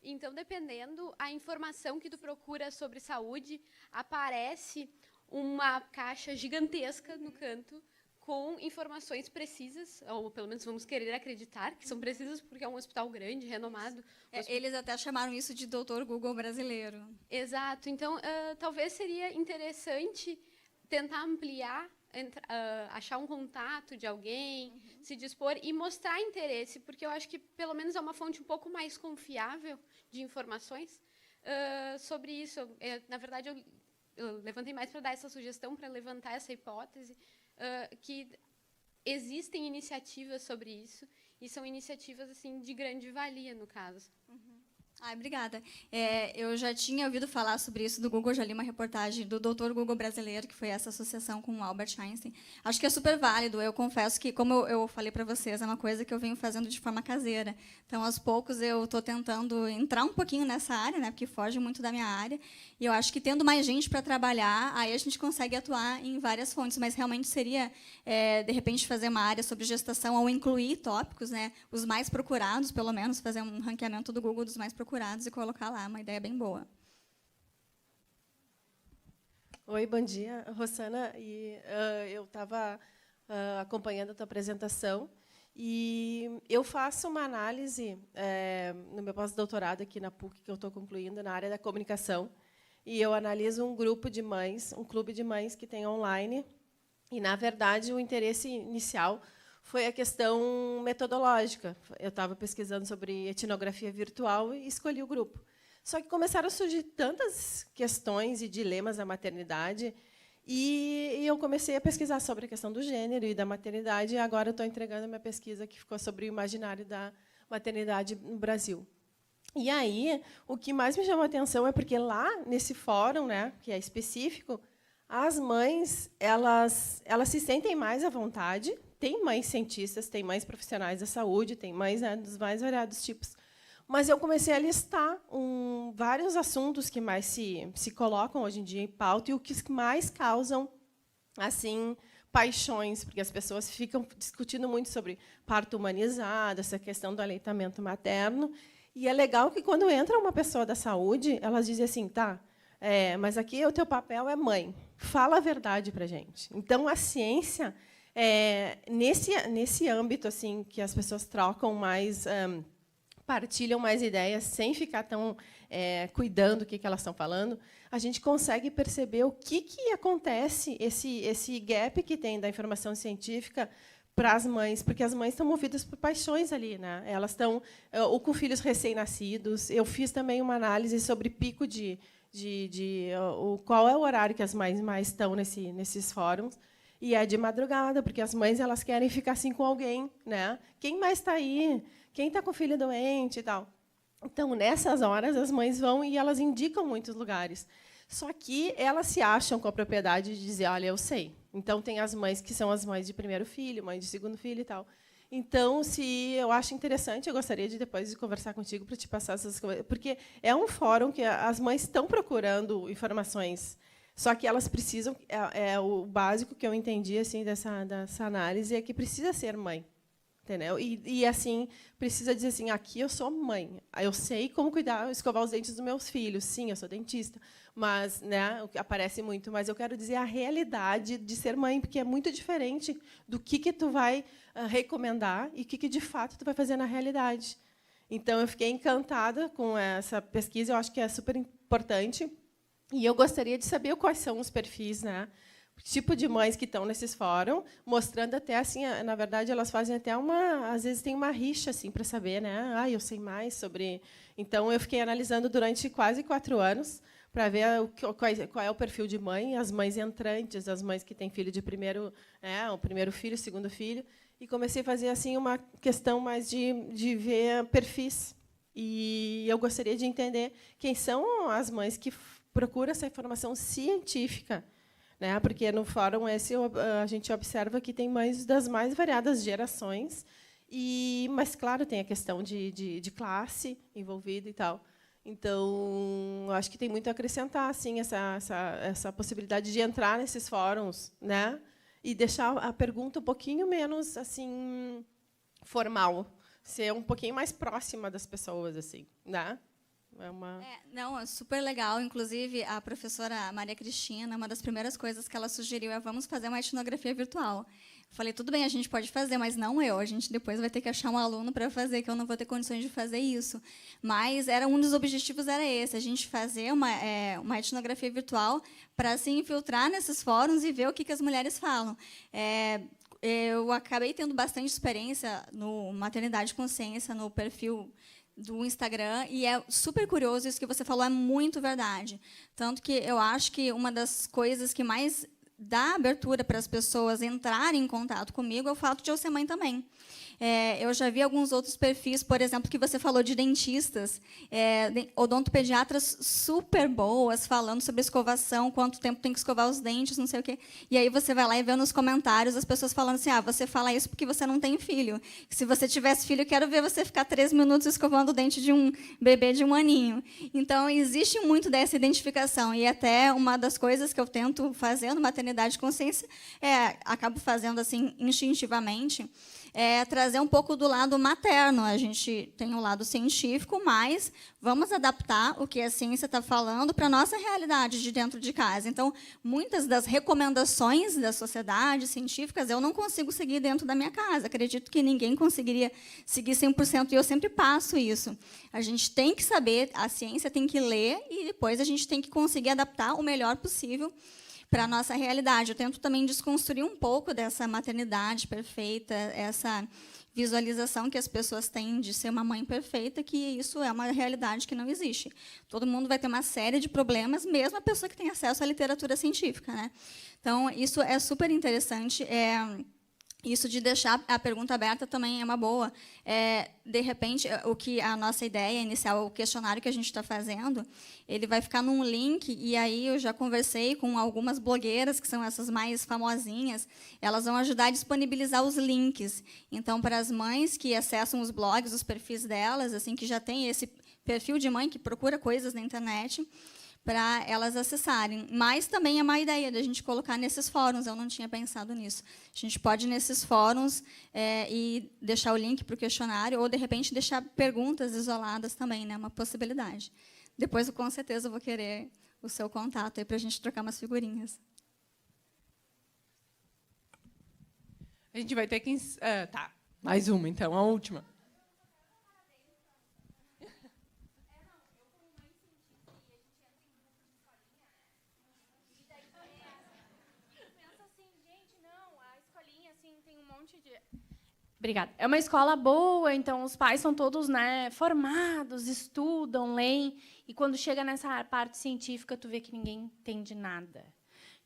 Então, dependendo a informação que tu procura sobre saúde, aparece uma caixa gigantesca no canto com informações precisas, ou pelo menos vamos querer acreditar que são precisas, porque é um hospital grande, renomado. Eles até chamaram isso de Doutor Google brasileiro. Exato. Então, talvez seria interessante tentar ampliar, achar um contato de alguém, se dispor e mostrar interesse, porque eu acho que, pelo menos, é uma fonte um pouco mais confiável de informações sobre isso. Na verdade, eu levantei mais para dar essa sugestão, para levantar essa hipótese, que existem iniciativas sobre isso, e são iniciativas assim de grande valia, no caso. Obrigada. Eu já tinha ouvido falar sobre isso do Google, já li uma reportagem do Doutor Google brasileiro, que foi essa associação com o Albert Einstein. Acho que é super válido. Eu confesso que, como eu falei para vocês, é uma coisa que eu venho fazendo de forma caseira. Então, aos poucos, eu estou tentando entrar um pouquinho nessa área, né, porque foge muito da minha área. E eu acho que, tendo mais gente para trabalhar, aí a gente consegue atuar em várias fontes. Mas, realmente, seria, de repente, fazer uma área sobre gestação ou incluir tópicos, né, os mais procurados, pelo menos, fazer um ranqueamento do Google dos mais procurados e colocar lá, uma ideia bem boa. Oi, bom dia, Rosana. Eu estava acompanhando a tua apresentação e eu faço uma análise no meu pós-doutorado aqui na PUC, que eu estou concluindo, na área da comunicação, e eu analiso um grupo de mães, um clube de mães que tem online, e, na verdade, o interesse inicial foi a questão metodológica. Eu estava pesquisando sobre etnografia virtual e escolhi o grupo. Só que começaram a surgir tantas questões e dilemas da maternidade, e eu comecei a pesquisar sobre a questão do gênero e da maternidade, e agora estou entregando a minha pesquisa, que ficou sobre o imaginário da maternidade no Brasil. E aí, o que mais me chamou a atenção é porque lá, nesse fórum, né, que é específico, as mães elas se sentem mais à vontade. Tem mães cientistas, tem mães profissionais da saúde, tem mães, né, dos mais variados tipos. Mas eu comecei a listar vários assuntos que mais se colocam hoje em dia em pauta e o que mais causam assim paixões, porque as pessoas ficam discutindo muito sobre parto humanizado, essa questão do aleitamento materno. E é legal que, quando entra uma pessoa da saúde, elas dizem assim, tá, mas aqui o teu papel é mãe, fala a verdade para a gente. Então, a ciência... nesse âmbito assim que as pessoas trocam mais, partilham mais ideias, sem ficar tão cuidando do que elas estão falando, a gente consegue perceber o que acontece, esse gap que tem da informação científica para as mães, porque as mães estão movidas por paixões ali, né? Elas estão ou com filhos recém-nascidos. Eu fiz também uma análise sobre pico qual é o horário que as mães mais estão nesses fóruns. E é de madrugada, porque as mães elas querem ficar assim com alguém, né? Quem mais está aí? Quem está com o filho doente e tal? Então, nessas horas, as mães vão e elas indicam muitos lugares. Só que elas se acham com a propriedade de dizer, olha, eu sei. Então, tem as mães que são as mães de primeiro filho, mães de segundo filho e tal. Então, se eu acho interessante, eu gostaria de depois conversar contigo para te passar essas coisas, porque é um fórum que as mães estão procurando informações. Só que elas precisam, o básico que eu entendi assim dessa análise é que precisa ser mãe, entendeu? E assim precisa dizer assim, aqui eu sou mãe, eu sei como cuidar, escovar os dentes dos meus filhos, sim, eu sou dentista, mas, né, aparece muito, mas eu quero dizer a realidade de ser mãe, porque é muito diferente do que tu vai recomendar e o que de fato tu vai fazer na realidade. Então, eu fiquei encantada com essa pesquisa, eu acho que é super importante. E eu gostaria de saber quais são os perfis, né? O tipo de mães que estão nesses fóruns, mostrando até assim, na verdade, elas fazem até às vezes tem uma rixa assim para saber, né? Eu sei mais sobre. Então, eu fiquei analisando durante quase 4 anos para ver qual é o perfil de mãe, as mães entrantes, as mães que têm filho de o primeiro filho, o segundo filho, e comecei a fazer assim uma questão mais de ver perfis. E eu gostaria de entender quem são as mães que procura essa informação científica, né? Porque no fórum a gente observa que tem mães das mais variadas gerações, mas, claro, tem a questão de classe envolvida e tal. Então, acho que tem muito a acrescentar assim, essa possibilidade de entrar nesses fóruns, né? E deixar a pergunta um pouquinho menos assim formal, ser um pouquinho mais próxima das pessoas, assim, né? Não, é super legal. Inclusive, a professora Maria Cristina, uma das primeiras coisas que ela sugeriu é vamos fazer uma etnografia virtual. Falei, tudo bem, a gente pode fazer, mas não eu. A gente depois vai ter que achar um aluno para fazer, que eu não vou ter condições de fazer isso. Mas um dos objetivos era esse, a gente fazer uma etnografia virtual para se infiltrar nesses fóruns e ver o que as mulheres falam. Eu acabei tendo bastante experiência no Maternidade Consciência, no perfil do Instagram, e é super curioso, isso que você falou é muito verdade. Tanto que eu acho que uma das coisas que mais dá abertura para as pessoas entrarem em contato comigo é o fato de eu ser mãe também. Eu já vi alguns outros perfis, por exemplo, que você falou de dentistas, odontopediatras super boas, falando sobre escovação, quanto tempo tem que escovar os dentes, não sei o quê. E aí você vai lá e vê nos comentários as pessoas falando assim, você fala isso porque você não tem filho. Se você tivesse filho, eu quero ver você ficar 3 minutos escovando o dente de um bebê de 1 aninho. Então, existe muito dessa identificação. E até uma das coisas que eu tento fazer no Maternidade Consciência, acabo fazendo assim instintivamente, trazer um pouco do lado materno. A gente tem o lado científico, mas vamos adaptar o que a ciência está falando para a nossa realidade de dentro de casa. Então, muitas das recomendações das sociedades científicas eu não consigo seguir dentro da minha casa. Acredito que ninguém conseguiria seguir 100%, e eu sempre passo isso. A gente tem que saber, a ciência tem que ler, e depois a gente tem que conseguir adaptar o melhor possível para a nossa realidade. Eu tento também desconstruir um pouco dessa maternidade perfeita, essa visualização que as pessoas têm de ser uma mãe perfeita, que isso é uma realidade que não existe. Todo mundo vai ter uma série de problemas, mesmo a pessoa que tem acesso à literatura científica, né? Então, isso é super interessante. Isso de deixar a pergunta aberta também é uma boa. De repente, o que a nossa ideia inicial, o questionário que a gente está fazendo, ele vai ficar num link, e aí eu já conversei com algumas blogueiras, que são essas mais famosinhas, elas vão ajudar a disponibilizar os links. Então, para as mães que acessam os blogs, os perfis delas, assim, que já tem esse perfil de mãe que procura coisas na internet, para elas acessarem. Mas também é uma ideia da gente colocar nesses fóruns, eu não tinha pensado nisso. A gente pode, nesses fóruns, e deixar o link para o questionário, ou, de repente, deixar perguntas isoladas também, né? Uma possibilidade. Depois, com certeza, eu vou querer o seu contato para a gente trocar umas figurinhas. A gente vai ter que... Tá, mais uma, então, a última. Obrigada. É uma escola boa, então os pais são todos, né, formados, estudam, leem, e quando chega nessa parte científica, tu vê que ninguém entende nada.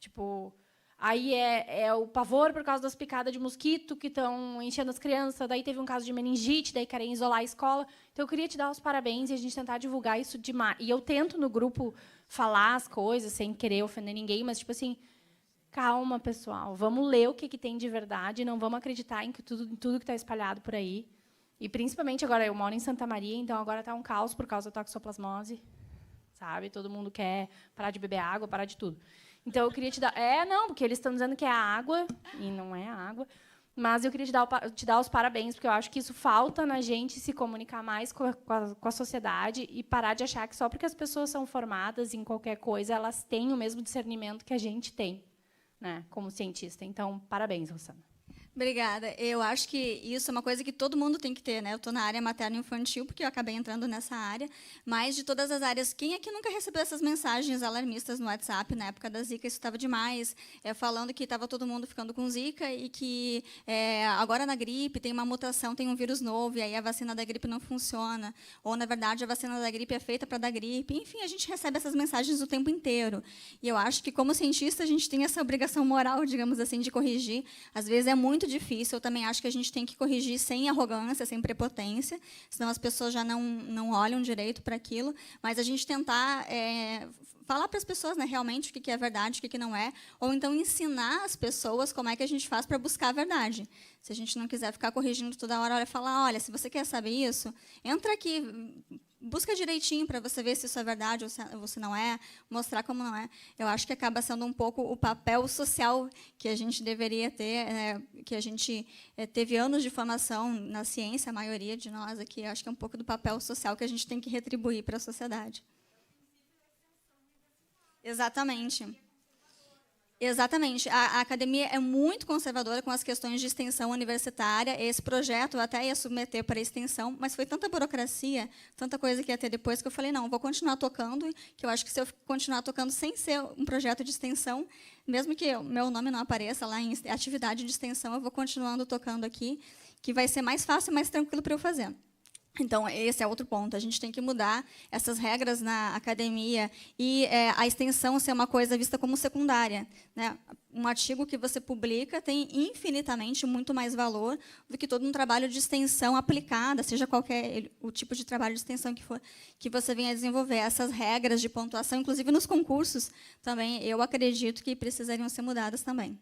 Tipo, aí é o pavor por causa das picadas de mosquito que estão enchendo as crianças, daí teve um caso de meningite, daí querem isolar a escola. Então, eu queria te dar os parabéns e a gente tentar divulgar isso demais. E eu tento, no grupo, falar as coisas sem querer ofender ninguém, mas, tipo assim, calma, pessoal. Vamos ler o que tem de verdade, não vamos acreditar em tudo que está espalhado por aí. E, principalmente, agora, eu moro em Santa Maria, então agora está um caos por causa da toxoplasmose. Sabe? Todo mundo quer parar de beber água, parar de tudo. Então, eu queria te dar... não, porque eles estão dizendo que é a água, e não é a água. Mas eu queria te dar os parabéns, porque eu acho que isso falta na gente se comunicar mais com a sociedade e parar de achar que só porque as pessoas são formadas em qualquer coisa, elas têm o mesmo discernimento que a gente tem, né, como cientista. Então, parabéns, Rosana. Obrigada. Eu acho que isso é uma coisa que todo mundo tem que ter, né? Eu estou na área materno-infantil, porque eu acabei entrando nessa área, mas de todas as áreas, quem aqui nunca recebeu essas mensagens alarmistas no WhatsApp? Na época da Zika, isso estava demais, falando que estava todo mundo ficando com Zika e que agora na gripe tem uma mutação, tem um vírus novo, e aí a vacina da gripe não funciona, ou, na verdade, a vacina da gripe é feita para dar gripe. Enfim, a gente recebe essas mensagens o tempo inteiro. E eu acho que, como cientista, a gente tem essa obrigação moral, digamos assim, de corrigir. Às vezes é muito difícil. Eu também acho que a gente tem que corrigir sem arrogância, sem prepotência, senão as pessoas já não olham direito para aquilo. Mas a gente tentar falar para as pessoas, né, realmente o que é verdade, o que não é, ou então ensinar as pessoas como é que a gente faz para buscar a verdade. Se a gente não quiser ficar corrigindo toda hora, falar, olha, se você quer saber isso, entra aqui, busca direitinho para você ver se isso é verdade ou se não é, mostrar como não é. Eu acho que acaba sendo um pouco o papel social que a gente deveria ter, que a gente teve anos de formação na ciência, a maioria de nós aqui. Eu acho que é um pouco do papel social que a gente tem que retribuir para a sociedade. Exatamente. Exatamente. A academia é muito conservadora com as questões de extensão universitária. Esse projeto eu até ia submeter para extensão, mas foi tanta burocracia, tanta coisa que ia ter depois, que eu falei, não, vou continuar tocando, que eu acho que se eu continuar tocando sem ser um projeto de extensão, mesmo que o meu nome não apareça lá em atividade de extensão, eu vou continuando tocando aqui, que vai ser mais fácil e mais tranquilo para eu fazer. Então, esse é outro ponto. A gente tem que mudar essas regras na academia e a extensão ser uma coisa vista como secundária, né? Um artigo que você publica tem infinitamente muito mais valor do que todo um trabalho de extensão aplicada, seja qualquer o tipo de trabalho de extensão que for, que você venha desenvolver. Essas regras de pontuação, inclusive nos concursos, também, eu acredito que precisariam ser mudadas também.